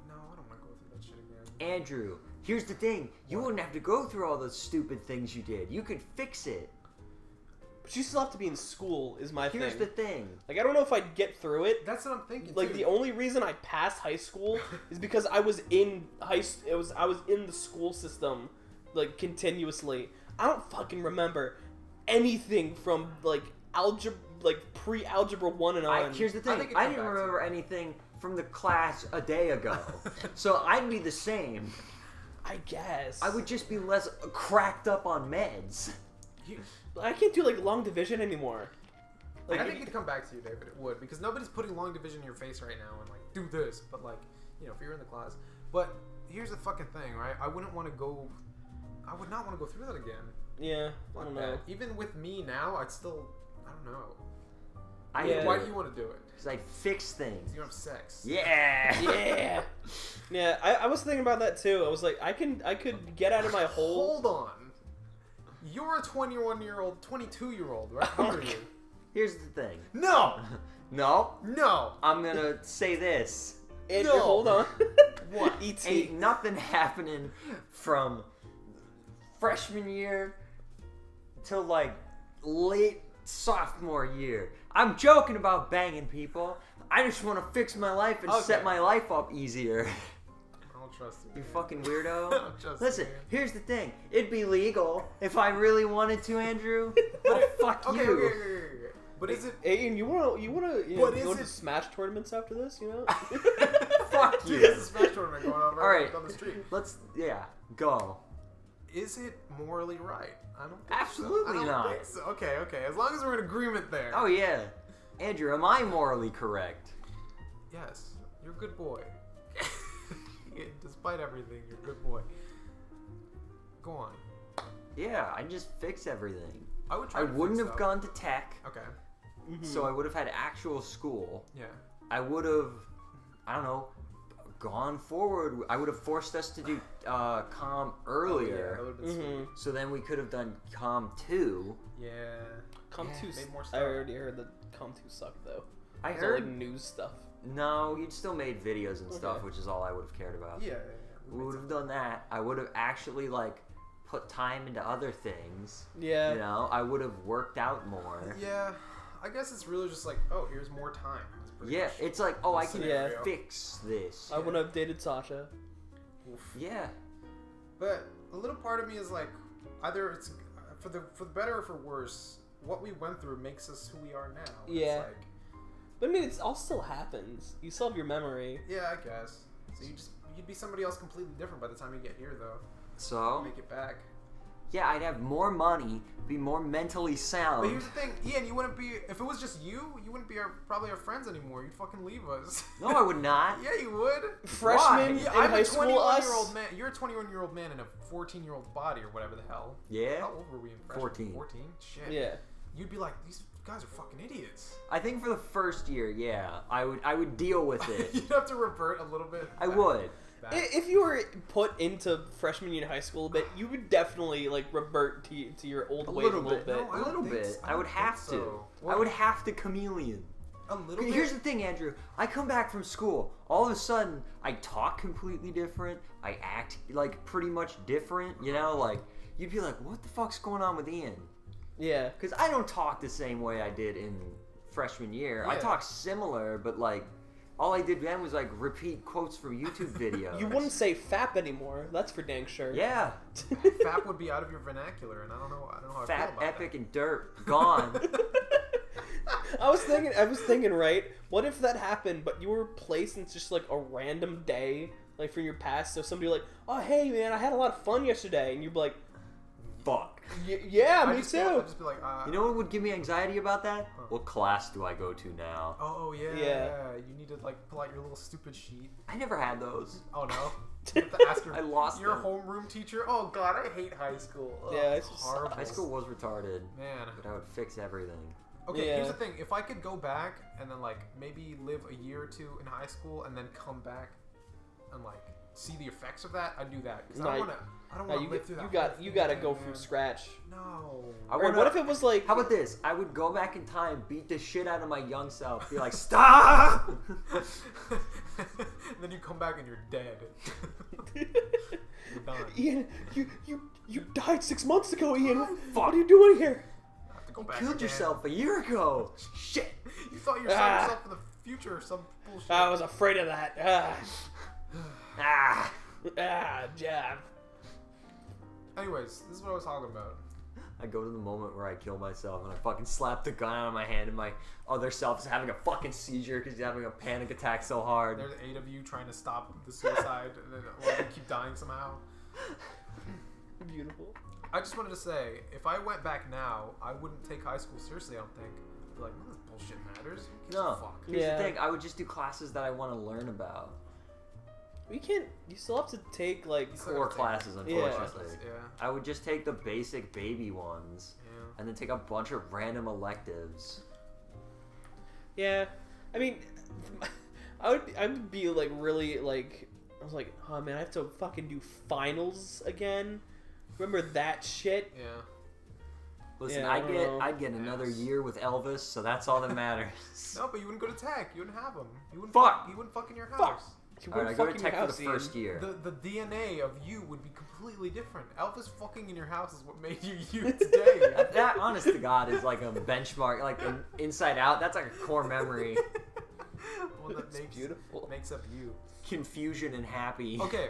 No, I don't want to go through that shit again. Andrew, here's the thing. You wouldn't have to go through all those stupid things you did. You could fix it. But you still have to be in school. Is my Here's thing. the thing. Like I don't know if I'd get through it. That's what I'm thinking. Like too. the only reason I passed high school is because I was in I was in the school system like continuously. I don't fucking remember anything from like algebra, like pre-algebra 1 and on. Here's the I thing. think it I come didn't back to remember you. anything from the class a day ago. So I'd be the same. I guess. I would just be less cracked up on meds. I can't do like long division anymore. Like I think it'd come back to you, David. It would, because nobody's putting long division in your face right now and like do this. But like, you know, if you're in the class. But here's the fucking thing, right? I would not want to go through that again. yeah, I Fuck don't that. know. Even with me now, I don't know. Yeah. Why do you want to do it? Because I fix things. You have sex. Yeah. Yeah. Yeah, I was thinking about that too. I was like, I could get out of my hole. Hold on. You're a 21-year-old, 22-year-old, right? How old are you? Here's the thing. No! No. No! I'm gonna say this. Andrew, No. hold on. What? E.T. Ain't nothing happening from freshman year till like late sophomore year. I'm joking about banging people. I just want to fix my life and set Okay. my life up easier. I don't trust you. You man. fucking I weirdo. don't trust Listen, you, man. here's the thing. It'd be legal if I really wanted to, Andrew. But fuck Okay, you. okay. But is it... Hey, Ian, you wanna But go is to it- Smash tournaments after this? You know. Fuck Dude, you. there's a Smash tournament going on All right. down the street. Let's, yeah, go. Is it morally right? I don't think Absolutely so. I don't not. think so. Okay. As long as we're in agreement there. Oh, yeah. Andrew, am I morally correct? Yes. You're a good boy. Despite everything, you're a good boy. Go on. Yeah, I just fix everything. I would try I to wouldn't fix have stuff. gone to tech, Okay. so I would have had actual school. Yeah. I would have, I don't know, gone forward, I would have forced us to do comm earlier. that would've been sweet. So then we could have done comm 2. Yeah. Com 2 made more I stuff. already heard that Com 2 sucked though. I It's all, like heard. news stuff. No, you'd still made videos and stuff, Okay. which is all I would have cared about. Yeah. We would have done that. I would have actually like put time into other things. Yeah. You know, I would have worked out more. Yeah. I guess it's really just like, oh, here's more time. That's pretty Yeah, much it's like, oh, I the can scenario. fix this. I wouldn't have dated Sasha. Oof. Yeah. But a little part of me is like, either it's for the better or for worse. What we went through makes us who we are now. Yeah. It's like, But I mean, it all still happens. You still have your memory. yeah, I guess. So you'd be somebody else completely different by the time you get here, though. So, Make it back. yeah, I'd have more money, be more mentally But sound. here's the thing, Ian, you wouldn't be, if it was just you wouldn't be probably our friends anymore. You'd fucking leave us. No, I would not. Yeah, you would. Freshman Yeah, in I'm high a school, 21-year-old us. man. You're a 21-year-old man in a 14-year-old body or whatever the hell. Yeah? How old were we in freshman? 14. 14? Shit. Yeah. You'd be like, these guys are fucking idiots. I think for the first year, yeah, I would deal with it. You'd have to revert a little bit. I would. back. If you were put into freshman year in high school a bit, you would definitely like revert to your old ways a little bit. No, I A don't little think bit. so. I I don't would think have so. to. Well, I would have to chameleon. a little bit. Here's the thing, Andrew. I come back from school. All of a sudden, I talk completely different. I act like pretty much different. You know, like you'd be like, "What the fuck's going on with Ian?" Yeah. Because I don't talk the same way I did in freshman year. I Yeah. talk similar, but like all I did then was like repeat quotes from YouTube videos. You wouldn't say FAP anymore. That's for dang sure. Yeah. Fap would be out of your vernacular, and I don't know how I Fat, feel about epic, and dirt gone. I was thinking, right? What if that happened, but you were placed in just like a random day, like from your past? So somebody like, oh hey man, I had a lot of fun yesterday, and you'd be like, Fuck. yeah, I'd me just too. I'd just be like, You know what would give me anxiety about that? What class do I go to now? oh yeah, Yeah. You need to like pull out your little stupid sheet. I never had those. Oh no. You have to ask I lost your them. homeroom teacher. Oh god, I hate high school. Ugh, Yeah, it's it's just- horrible. High school was retarded, Man. but I would fix everything. Okay, Yeah. here's the thing. If I could go back and then like maybe live a year or two in high school and then come back and like see the effects of that, I'd do that. Because I No, don't want to. I don't No, want to live through that. whole you gotta thing go again, from man. scratch. No. I Or wanna- what if it was like? How about this? I would go back in time, beat the shit out of my young self, be like, stop! And then you come back and you're dead. You're done. Ian, you died 6 months ago, Ian. Fuck. What are you doing here? I have to go back Killed again. yourself a year ago. Shit. You thought you saw Ah. yourself in the future or some bullshit. I was afraid of that. Ah. Yeah. Anyways, this is what I was talking about. I go to the moment where I kill myself and I fucking slap the gun out of my hand and my other self is having a fucking seizure because he's having a panic attack so hard. There's 8 of you trying to stop the suicide, and then all of you keep dying somehow. Beautiful. I just wanted to say, if I went back now, I wouldn't take high school seriously. I don't think. I'd be like, none of this bullshit matters. Who gives a No. fuck? Here's Yeah. the thing. I would just do classes that I want to learn about. We can't. You still have to take like. You still Core gotta take classes, Yeah. unfortunately. Yeah. I would just take the basic baby ones Yeah. and then take a bunch of random electives. Yeah. I mean, I would be like really like. I was like, oh man, I have to fucking do finals again. Remember that shit? Yeah. Listen, Yeah, I don't know. I'd get another Yes. year with Elvis, so that's all that matters. No, but you wouldn't go to tech. You wouldn't have them. You wouldn't. Fuck. You wouldn't fuck in your Fuck. house. You Alright, I wouldn't go to fucking tech your for the house, first Ian. year. The DNA of you would be completely different. Elvis fucking in your house is what made you you today. That, honest to God, is like a benchmark, like an Inside Out. That's like a core memory. One that It's makes beautiful. makes up you. Confusion and happy. Okay,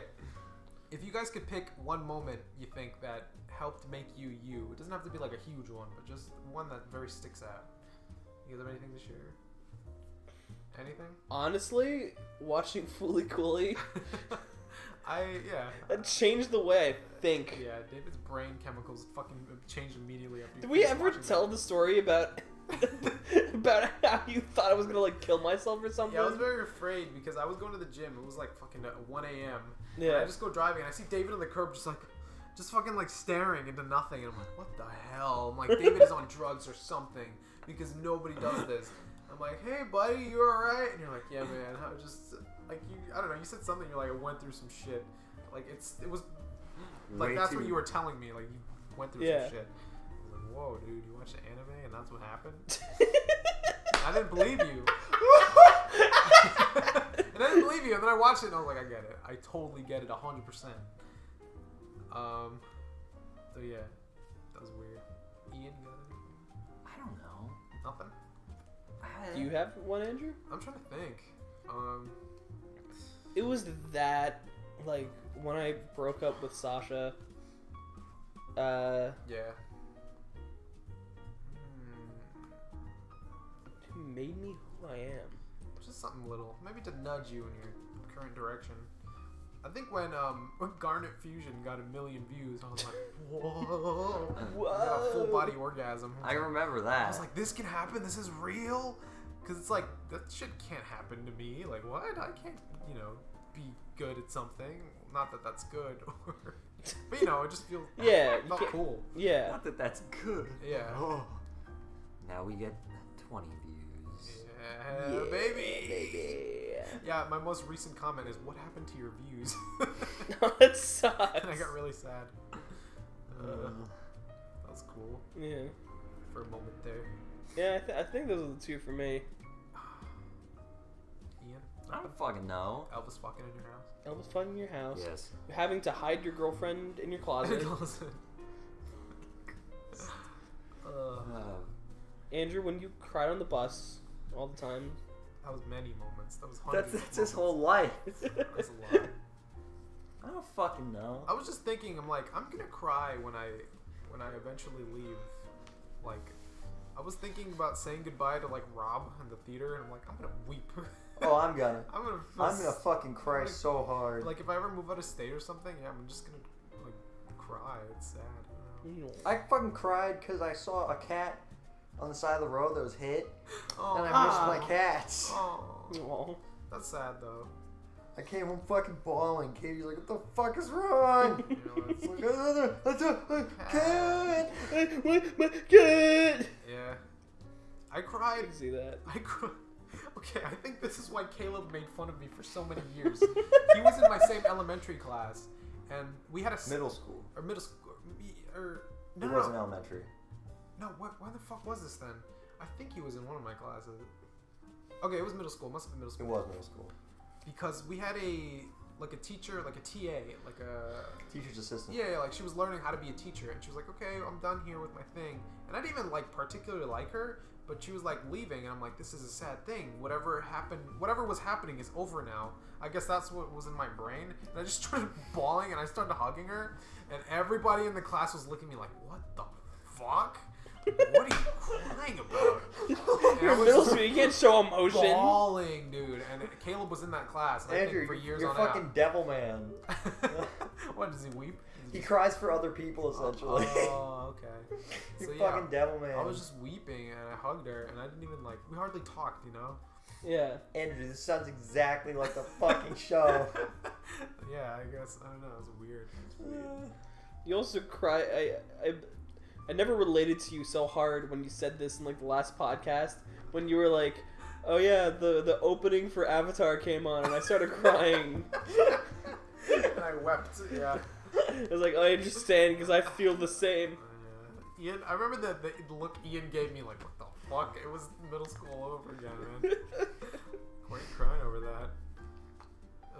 if you guys could pick one moment you think that helped make you you, it doesn't have to be like a huge one, but just one that very sticks out. You guys have anything to share? Anything? Honestly, watching Fooly Cooly, Yeah. that changed the way I think. Yeah, David's brain chemicals fucking changed immediately after. Did we ever tell the story about about how you thought I was gonna like kill myself or something? Yeah, I was very afraid because I was going to the gym. It was like fucking 1 a.m. And Yeah. I just go driving and I see David on the curb just fucking like staring into nothing. And I'm like, what the hell? I'm like, David is on drugs or something because nobody does this. I'm like, hey buddy, you alright? And you're like, yeah man, like I don't know. You said something. You're like, I went through some shit. Like it was Way like that's too- what you were telling me. Like you went through Yeah. some shit. I was like, whoa, dude, you watched the anime and that's what happened? I didn't believe you. And I didn't believe you. And then I watched it and I was like, I get it. I totally get it 100%. So yeah, that was weird. Ian, you got anything? I don't know. Nothing. Do you have one, Andrew? I'm trying to think. It was that, like, when I broke up with Sasha. Yeah. Who made me who I am? Just something little, maybe to nudge you in your current direction. I think when Garnet Fusion got 1 million views, I was like, whoa! I got a full body orgasm. I remember I that. was like, this can happen. This is real. Because it's like that shit can't happen to me. Like what? I can't, be good at something. Not that that's good, but it just feels Yeah, it felt you can't- cool. Yeah. Not that that's good. Yeah. Oh. Now we get 20 views. Yeah, baby. baby. Yeah, my most recent comment is, "What happened to your views?" That sucks. And I got really sad. That was cool Yeah. for a moment there. Yeah, I think those are the two for me. Ian, I don't fucking know. Elvis fucking in your house. Elvis fucking in your house. Yes. Having to hide your girlfriend in your closet. Andrew, when you cried on the bus all the time. That was many moments. That was hundreds. That's of his moments. whole life. That was a lot. I don't fucking know. I was just thinking, I'm like, I'm gonna cry when I eventually leave. Like, I was thinking about saying goodbye to like Rob in the theater, and I'm like, I'm gonna weep. Oh, I'm gonna. I'm gonna. Feel I'm gonna fucking cry like- so hard. Like if I ever move out of state or something, yeah, I'm just gonna like cry. It's sad. I don't know. I fucking cried because I saw a cat on the side of the road that was hit, Oh, and I missed my cats. Oh, Aw. that's sad though. I came home fucking bawling. Katie's like, "What the fuck is wrong?" You know, it's, It's like, a cat. My God. yeah, I I cried. can see that. I cried. Okay, I think this is why Caleb made fun of me for so many years. He was in my same elementary class, and we had a Middle school. or middle school or no, It no, wasn't no. elementary. No, why the fuck was this then? I think he was in one of my classes. Okay, it was middle school. Must have been middle It school. was middle school. Because we had a teacher, like a TA, like a Teacher's assistant. yeah, like she was learning how to be a teacher, and she was like, okay, I'm done here with my thing. And I didn't even like particularly like her, but she was like leaving, and I'm like, this is a sad thing. Whatever was happening is over now. I guess that's what was in my brain. And I just started bawling, and I started hugging her, and everybody in the class was looking at me like, what the fuck? What are you crying about? And I You're was middle just school. You can't show emotion. bawling, dude. And Caleb was in that class. And I Andrew, think for years you're on fucking devil man. out. What does he weep? He cries for other people, essentially. Oh, okay. You're So, yeah, fucking devil man. I was just weeping and I hugged her, and I didn't even like. We hardly talked, you know. Yeah. Andrew, this sounds exactly like the fucking show. Yeah, I guess I don't know. It was weird. You also cry. I never related to you so hard when you said this in like the last podcast when you were like, "Oh yeah, the opening for Avatar came on," and I started crying. And I wept. Yeah. I was like, I understand because I feel the same. Ian, I remember the look Ian gave me, like, what the fuck? It was middle school all over again, man. Quite crying over that.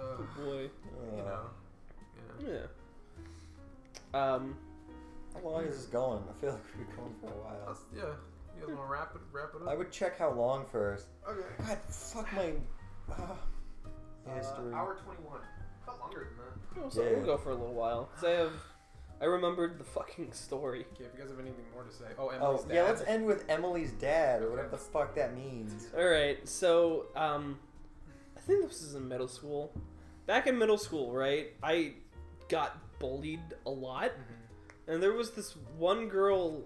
Oh boy. You know. Yeah. Yeah. How long is this going? I feel like we've been going for a while. Yeah. You guys want to wrap it up? I would check how long first. Okay. God, fuck my history. Hour 21. Felt longer than that. So Yeah. we'll go for a little while. 'Cause I remembered the fucking story. Okay, if you guys have anything more to say. Oh, Oh, Emily's yeah, dad. let's end with Emily's dad, or whatever Okay. the fuck that means. All right. So I think this is in middle school. Back in middle school, right? I got bullied a lot, and there was this one girl,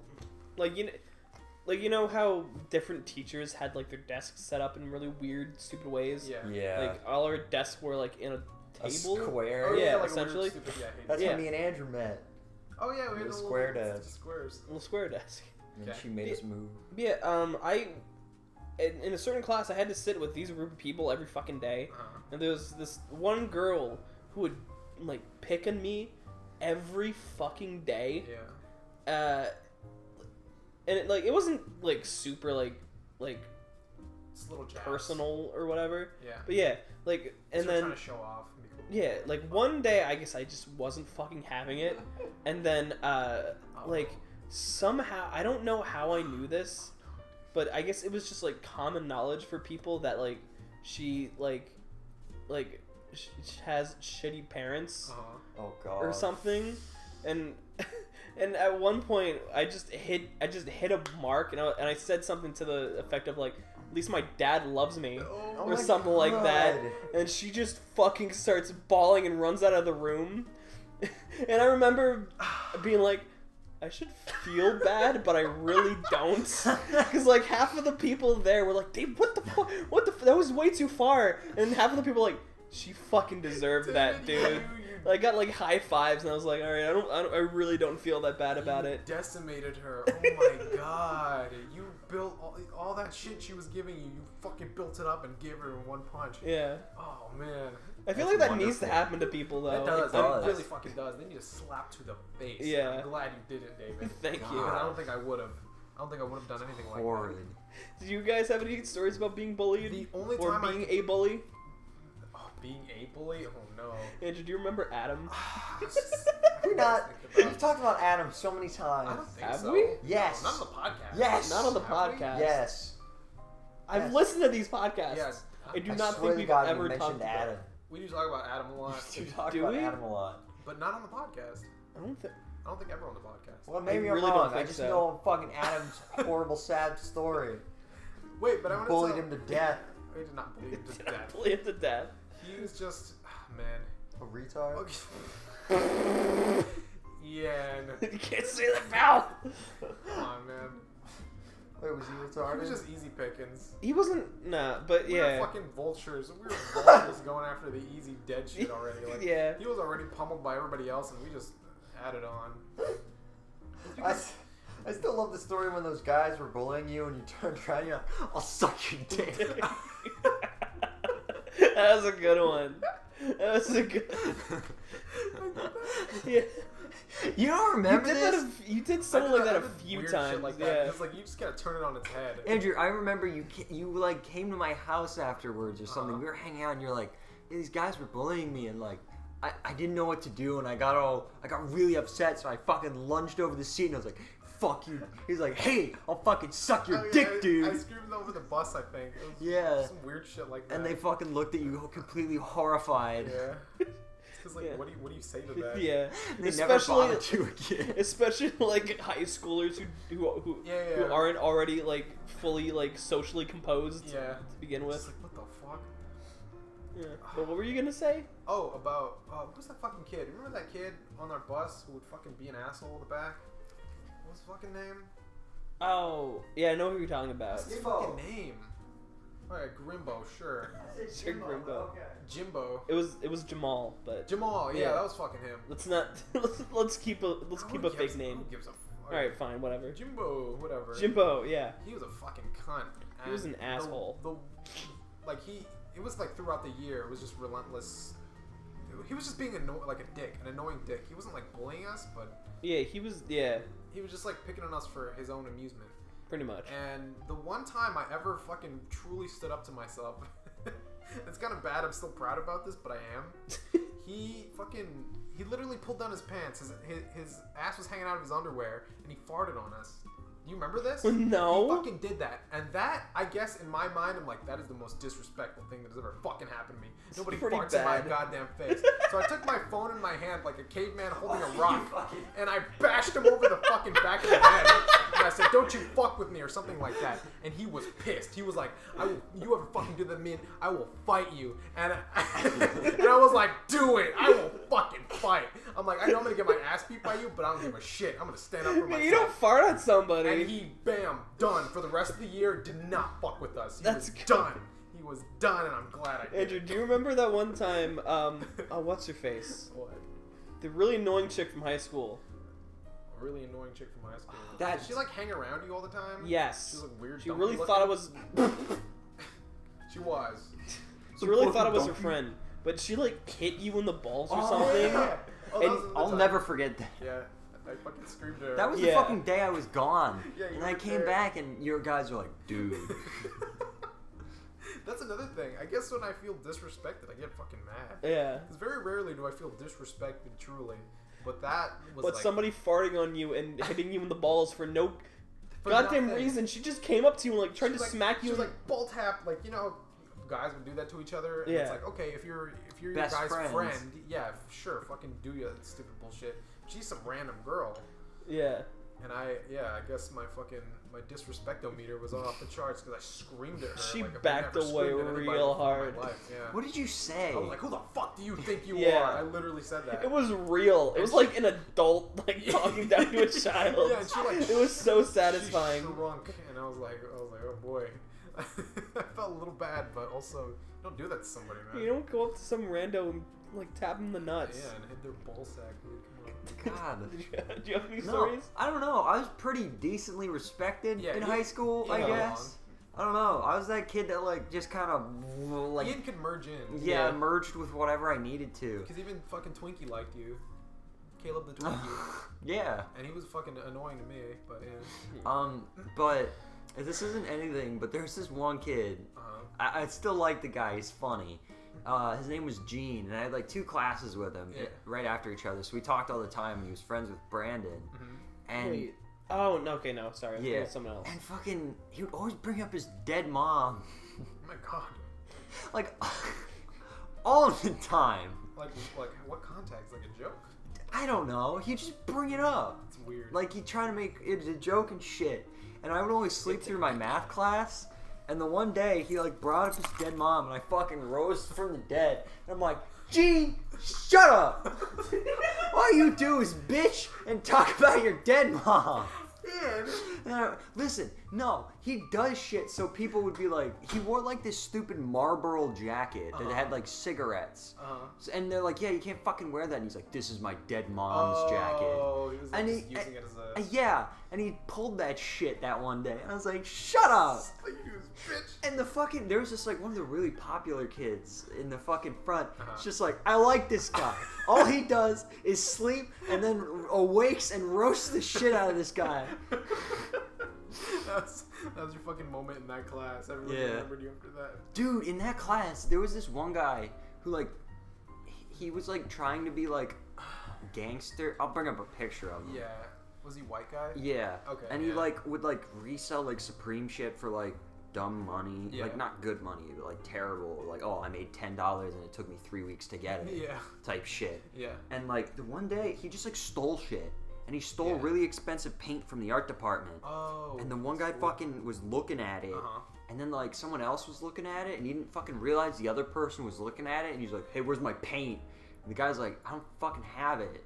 like you know how different teachers had like their desks set up in really weird, stupid ways. Yeah. Yeah. Like all our desks were like in a a table. square. Oh, Yeah, like a weird, essentially. stupid, yeah, I hate That's it. Yeah. how me and Andrew met. Oh, yeah, we had The the square little desk. squares. Little square desk. And Okay. she made us move. Yeah. in a certain class, I had to sit with these group of people every fucking day, and there was this one girl who would like pick on me every fucking day. Yeah. And it wasn't like super like It's a little jabs. personal or whatever. Yeah. But yeah, like, and So then trying to show off. And be cool. yeah, like one day I guess I just wasn't fucking having it, and then like somehow I don't know how I knew this, but I guess it was just like common knowledge for people that like she has shitty parents Oh god. or something, and and at one point I just hit a mark, and I said something to the effect of like, at least my dad loves me, Oh or my something like that, God. and she just fucking starts bawling and runs out of the room. And I remember being like, I should feel bad, but I really don't, because like half of the people there were like, Dave, what the fuck, that was way too far, and half of the people were like, she fucking deserved that, dude. I got like high fives, and I was like, all right, I really don't feel that bad about it. Decimated her. Oh my god. You built all that shit she was giving you. You fucking built it up and gave her in one punch. Yeah. Oh man. I feel That's like that needs to wonderful. happen to people, though. That does. It does. It really fucking does. They need a slap to the face. Yeah. I'm glad you did it, David. Thank you. Because I don't think I would have. I don't think I would have done anything like Horrid. Do you guys have any stories about being bullied? The only or time I- being a bully? that. Oh, being a bully? Oh no. Andrew, do you remember Adam? We're not. We've talked about Adam so many I times. don't think Have so. we? Yes. No, not on the podcast. Yes. Not on the Have we? podcast. Yes. I've Yes. listened to these podcasts. Yes. I do I not swear think to we've God, ever we talked mentioned about Adam. We do talk about Adam a lot, We talk Do about we? Adam a lot. but not on the podcast. I don't think. I don't think ever on the podcast. Well, maybe I I'm really don't wrong. I think just so. know fucking Adam's horrible, sad story. Wait, but I want to Bullied him to death. We did not bully him to death. Bully him to death. He was just, man. A retard. Okay. Yeah. No. You can't say that now. Come on, man. Wait, was he He retarded? was just easy pickings. He wasn't. Nah, but We were yeah. fucking vultures. We were vultures going after the easy dead shit already. Like, Yeah. He was already pummeled by everybody else, and we just added on. I still love the story when those guys were bullying you and you turned around and you're like, I'll suck your dick. That was a good one. That was a good. Yeah. You don't remember you did this? you did something like that a few weird times. Shit like that. Yeah. It's like you just gotta turn it on its head. Andrew, I remember you like came to my house afterwards or something. Uh-huh. We were hanging out and you're like, yeah, these guys were bullying me and like I didn't know what to do and I got really upset, so I fucking lunged over the seat and I was like, fuck you. He's like, hey, I'll fucking suck your Oh, yeah, dick, dude. I screamed over the bus, I think. It was Yeah. some weird shit like that. And they fucking looked at you completely horried. Yeah. It's like, Yeah. what do you say to that? Yeah. They never Especially bothered you again. especially like high schoolers who Yeah. who aren't already like fully like socially composed Yeah. to begin It's with. like, what the fuck? Yeah. But what were you gonna say? Oh, about who's that fucking kid? Remember that kid on our bus who would fucking be an asshole in the back? What's his fucking name? Oh, yeah, I know who you're talking about. What's his fucking name? Alright, Grimbo, sure. Sure, Grimbo. Jimbo. It was Jamal, but Jamal, yeah, Yeah. that was fucking him. let's not let's keep a fake name. Who gives a All right, fine, whatever. Jimbo, whatever. Jimbo, yeah. He was a fucking cunt. He was And an asshole. It was like throughout the year, it was just relentless. He was just being like a dick, an annoying dick. He wasn't like bullying us, but Yeah, he was just like picking on us for his own amusement. pretty much. And the one time I ever fucking truly stood up to myself, it's kind of bad. I'm still proud about this, but I am. He literally pulled down his pants. His ass was hanging out of his underwear, and he farted on us. Do you remember this? No. He fucking did that. And that, I guess, in my mind, I'm like, that is the most disrespectful thing that has ever fucking happened to me. Nobody pretty farts in my bad. goddamn face. So I took my phone in my hand like a caveman holding a rock, and I bashed him over the fucking back of the head. And I said, don't you fuck with me, or something like that. And he was pissed. He was like, you ever fucking do that to me, I will fight you. And I was like, do it. I will fucking fight. I'm like, I know I'm gonna get my ass beat by you, but I don't give a shit. I'm gonna stand up for myself. You don't fart on somebody. And he, bam, done. For the rest of the year, did not fuck with us. He That's was good. done. He was done, and I'm glad I did. Andrew, do you remember that one time? What's her face? What? The really annoying chick from high school. really annoying chick from high school. That- Did she like hang around you all the time? Yes. She was like weird. She dumpy really looking? thought it was. She was. She really thought it was her Donkey. friend, but she like hit you in the balls or Oh, something. Yeah. Oh, And that was the I'll time. never forget that. Yeah. I fucking screamed at her. That was Yeah. the fucking day I was gone. Yeah, you and I were came there. back and your guys were like, dude. That's another thing. I guess when I feel disrespected, I get fucking mad. Yeah. Because very rarely do I feel disrespected truly. But that was But like... somebody farting on you and hitting you in the balls for no for goddamn nothing. reason. She just came up to you and like tried She to was like- smack you. She was in- like ball tap, like, you know, guys would do that to each other. And Yeah. It's like, okay, if you're your Best guy's friends. friend, yeah, sure, fucking do you that stupid bullshit. She's some random girl, yeah. and I guess my disrespectometer was off the charts because I screamed at her. She like I've backed never away screamed at anybody real before in hard. my life, yeah. What did you say? I was like, who the fuck do you think you Yeah. are? I literally said that. It was real. It was like an adult like talking down to a child. Yeah, and she like It was so she satisfying. shrunk, and I was like, oh boy. I felt a little bad, but also don't do that to somebody, man. You don't go up to some rando and like tap them in the nuts. Yeah, and hit their ball sack, dude. Come on. God. Do you have any No, stories? I don't know. I was pretty decently respected Yeah, in you- high school, you I got guess. I don't know. I was that kid that like just kind of like Ian could merge in. yeah, Yeah. merged with whatever I needed to. Because even fucking Twinkie liked you. Caleb the Twinkie. Yeah. And he was fucking annoying to me, but yeah. But this isn't anything. But there's this one kid. I still like the guy. He's funny. His name was Gene, and I had like 2 classes with him Yeah. right after each other. So we talked all the time, and he was friends with Brandon. And Wait. Oh no. Okay. No. Sorry. I was yeah, thinking of someone else. and fucking, he would always bring up his dead mom, Oh my god. like all the time. Like what context? Like a joke? I don't know. He'd just bring it up. It's weird. Like he'd try to make it a joke and shit. And I would only sleep through my math class. And the one day he like brought up his dead mom, and I fucking rose from the dead. And I'm like, Gene, shut up! All you do is bitch and talk about your dead mom. Listen, no, he does shit so people would be like, he wore like this stupid Marlboro jacket that had like cigarettes. And they're like, yeah, you can't fucking wear that. And he's like, this is my dead mom's jacket. Oh, he was like, And just he- using it as a... Yeah, and he pulled that shit that one day. And I was like, shut up! Like, you was bitch. And the fucking, there was just like one of the really popular kids in the fucking front. Uh-huh. It's just like, I like this guy. All he does is sleep and then awakes and roasts the shit out of this guy. that was your fucking moment in that class. Everyone Yeah. remembered you after that. Dude, in that class, there was this one guy who like, he was like trying to be like gangster. I'll bring up a picture of him. Yeah. Was he white guy? Yeah. Okay, And he yeah. like would like resell like Supreme shit for like dumb money, Yeah. like not good money, but like terrible. Like, oh, I made $10 and it took me 3 weeks to get it. Yeah. Type shit. Yeah. And like the one day he just like stole shit, and he stole Yeah. really expensive paint from the art department. Oh. And the one guy cool. fucking was looking at it, Uh-huh. and then like someone else was looking at it, and he didn't fucking realize the other person was looking at it, and he's like, "Hey, where's my paint?" And the guy's like, "I don't fucking have it."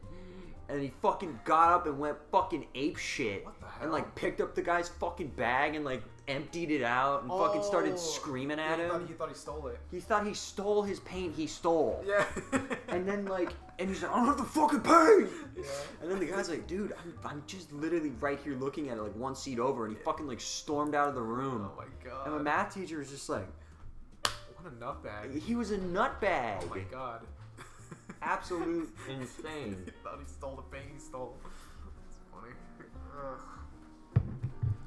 And he fucking got up and went fucking ape shit, What the and hell? like picked up the guy's fucking bag and like emptied it out and fucking started Oh. screaming Yeah, at him. He thought he stole it. He thought he stole his paint. He stole. Yeah. And then like, and he's like, "I don't have the fucking paint." Yeah. And then the guy's like, "Dude, I'm just literally right here looking at it, like one seat over," and he fucking like stormed out of the room. Oh my god. And my math teacher was just like, What a nutbag. he was a nutbag. Oh my god. Absolute insane. He thought he stole the paint he stole. It's funny. Ugh.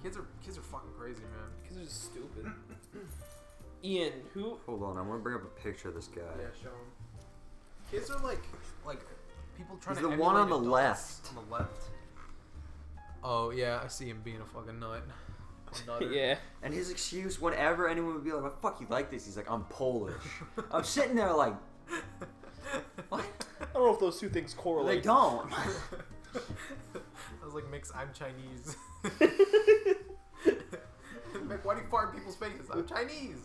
Kids are fucking crazy, man. Kids are just stupid. Ian, who? Hold on, I want to bring up a picture of this guy. Yeah, show him. Kids are like people trying He's to the one on emulate the adults. left. On the left. Oh yeah, I see him being a fucking nut. A nutter. Yeah. And his excuse, whenever anyone would be like, "What the fuck you like this?" He's like, "I'm Polish." I'm sitting there like, what? I don't know if those two things They correlate. don't. I was like, mix. I'm Chinese. Mick, why do you fart in people's faces? I'm Chinese.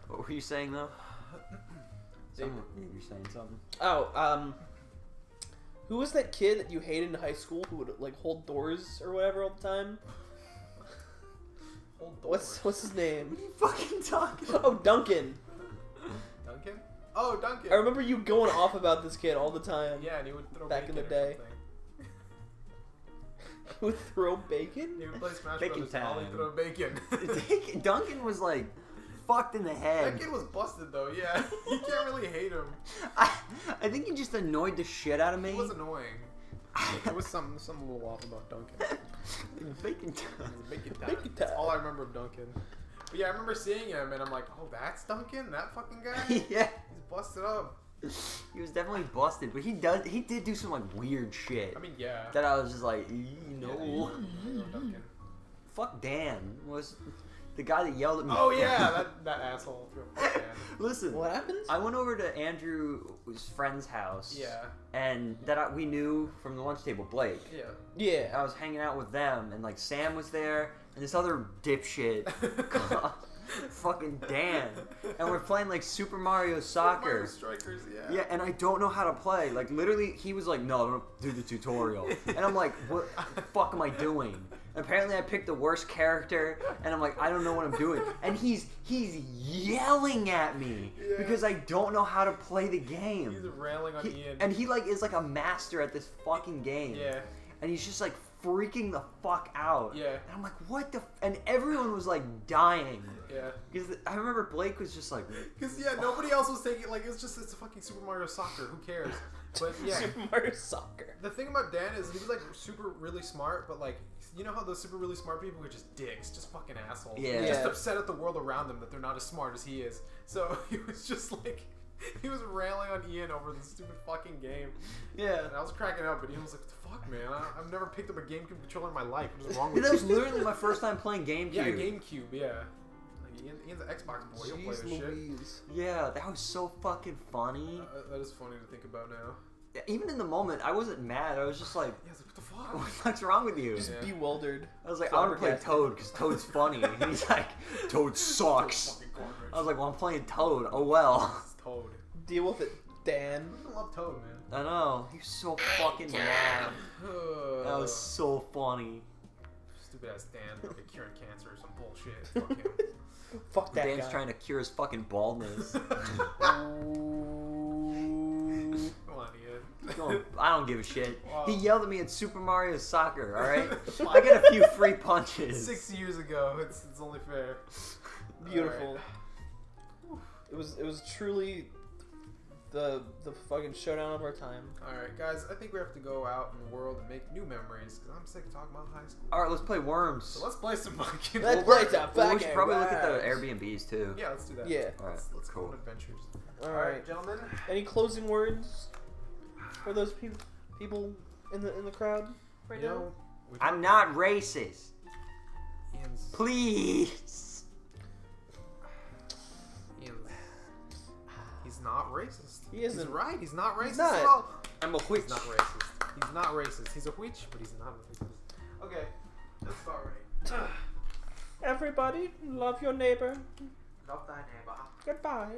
What were you saying though? You're saying something. Oh, who was that kid that you hated in high school who would like hold doors or whatever all the time? Hold What's his name? What are you fucking talking about? Oh, Duncan. Duncan? Oh oh, Duncan. I remember you going off about this kid all the time. Yeah, and he would throw Back in bacon the or day. something. He would throw bacon? He would play Smash Bacon Brothers and all he'd time. throw bacon. Duncan was like fucked in the head. That kid was busted though, yeah. You can't really hate him. I think he just annoyed the shit out of me. He was annoying. There was something a little off about Duncan. Bacon time. Bacon time. Bacon That's time. all I remember of Duncan. But yeah, I remember seeing him and I'm like, oh, that's Duncan? That fucking guy? Yeah. He's busted up. He was definitely busted, but he did do some like weird shit. I mean, yeah. That I was just like, no. Yeah, Duncan. Fuck Dan was the guy that yelled at me. Oh yeah, that asshole threw a fuck man. Listen, What happens? I went over to Andrew's friend's house. Yeah. And we knew from the lunch table, Blake. Yeah. Yeah. I was hanging out with them, and like Sam was there, and this other dipshit, fucking Dan, and we're playing like Super Mario Soccer. Mario Strikers, yeah. Yeah, and I don't know how to play. Like literally, he was like, "No, don't do the tutorial," and I'm like, "What the fuck am I doing?" And apparently, I picked the worst character, and I'm like, "I don't know what I'm doing," and he's yelling at me Yeah. because I don't know how to play the game. He's railing on Ian. And he like is like a master at this fucking game. Yeah. And he's just like freaking the fuck out. Yeah. And I'm like, what the? And everyone was like dying. Yeah. Because I remember Blake was just like, Because, yeah, nobody else was taking, like, it's a fucking Super Mario Soccer. Who cares? But, yeah. Super Mario Soccer. The thing about Dan is he was, like, super really smart, but, like, you know how those super really smart people are just dicks, just fucking assholes. Yeah. Just Yeah. upset at the world around them that they're not as smart as he is. So he was just, like, he was railing on Ian over this stupid fucking game. yeah. And I was cracking up, but Ian was like, what the fuck, man? I've never picked up a GameCube controller in my life. What is wrong with That was you? literally my first time playing GameCube. Yeah, GameCube, yeah. Like, Ian's an Xbox boy. He'll play Jeez this shit. Louise. Yeah, that was so fucking funny. That is funny to think about now. Yeah, even in the moment, I wasn't mad. I was just like, Yeah, I was like, what the what fuck? the fuck's wrong with you? Just Yeah. bewildered. I was like, I want to play Flabbergasted. Toad because Toad's funny. And he's like, Toad sucks. Fucking garbage. I was like, well, I'm playing Toad. Oh well. It's Toad. Deal with it, Dan. I love Toad, man. I know. He was so fucking mad. That was so funny. Stupid ass Dan, like curing cancer or some bullshit. Fuck him. Fuck that Dan's guy. trying to cure his fucking baldness. Come on, Ian. I don't give a shit. Wow. He yelled at me at Super Mario Soccer, alright? I get a few free punches. 6 years ago, it's only fair. Beautiful. It was truly the fucking showdown of our time. Alright, guys, I think we have to go out in the world and make new memories because I'm sick of talking about high school. Alright, let's play Worms. So let's play some fucking. Let's play some Well, we should fucking probably look at the Worms. Airbnbs too. Yeah, let's do that. Yeah. Alright, Let's cool. go on adventures. All right. gentlemen. Any closing words for those people in the crowd right You now? know, I'm not racist. Ian's. Please. He's not racist. He isn't. He's right. He's not racist not. at all. I'm a He's witch. not racist. He's not racist. He's a witch, but he's not racist. Okay, let's start right. Everybody, love your neighbor. Love thy neighbor. Goodbye.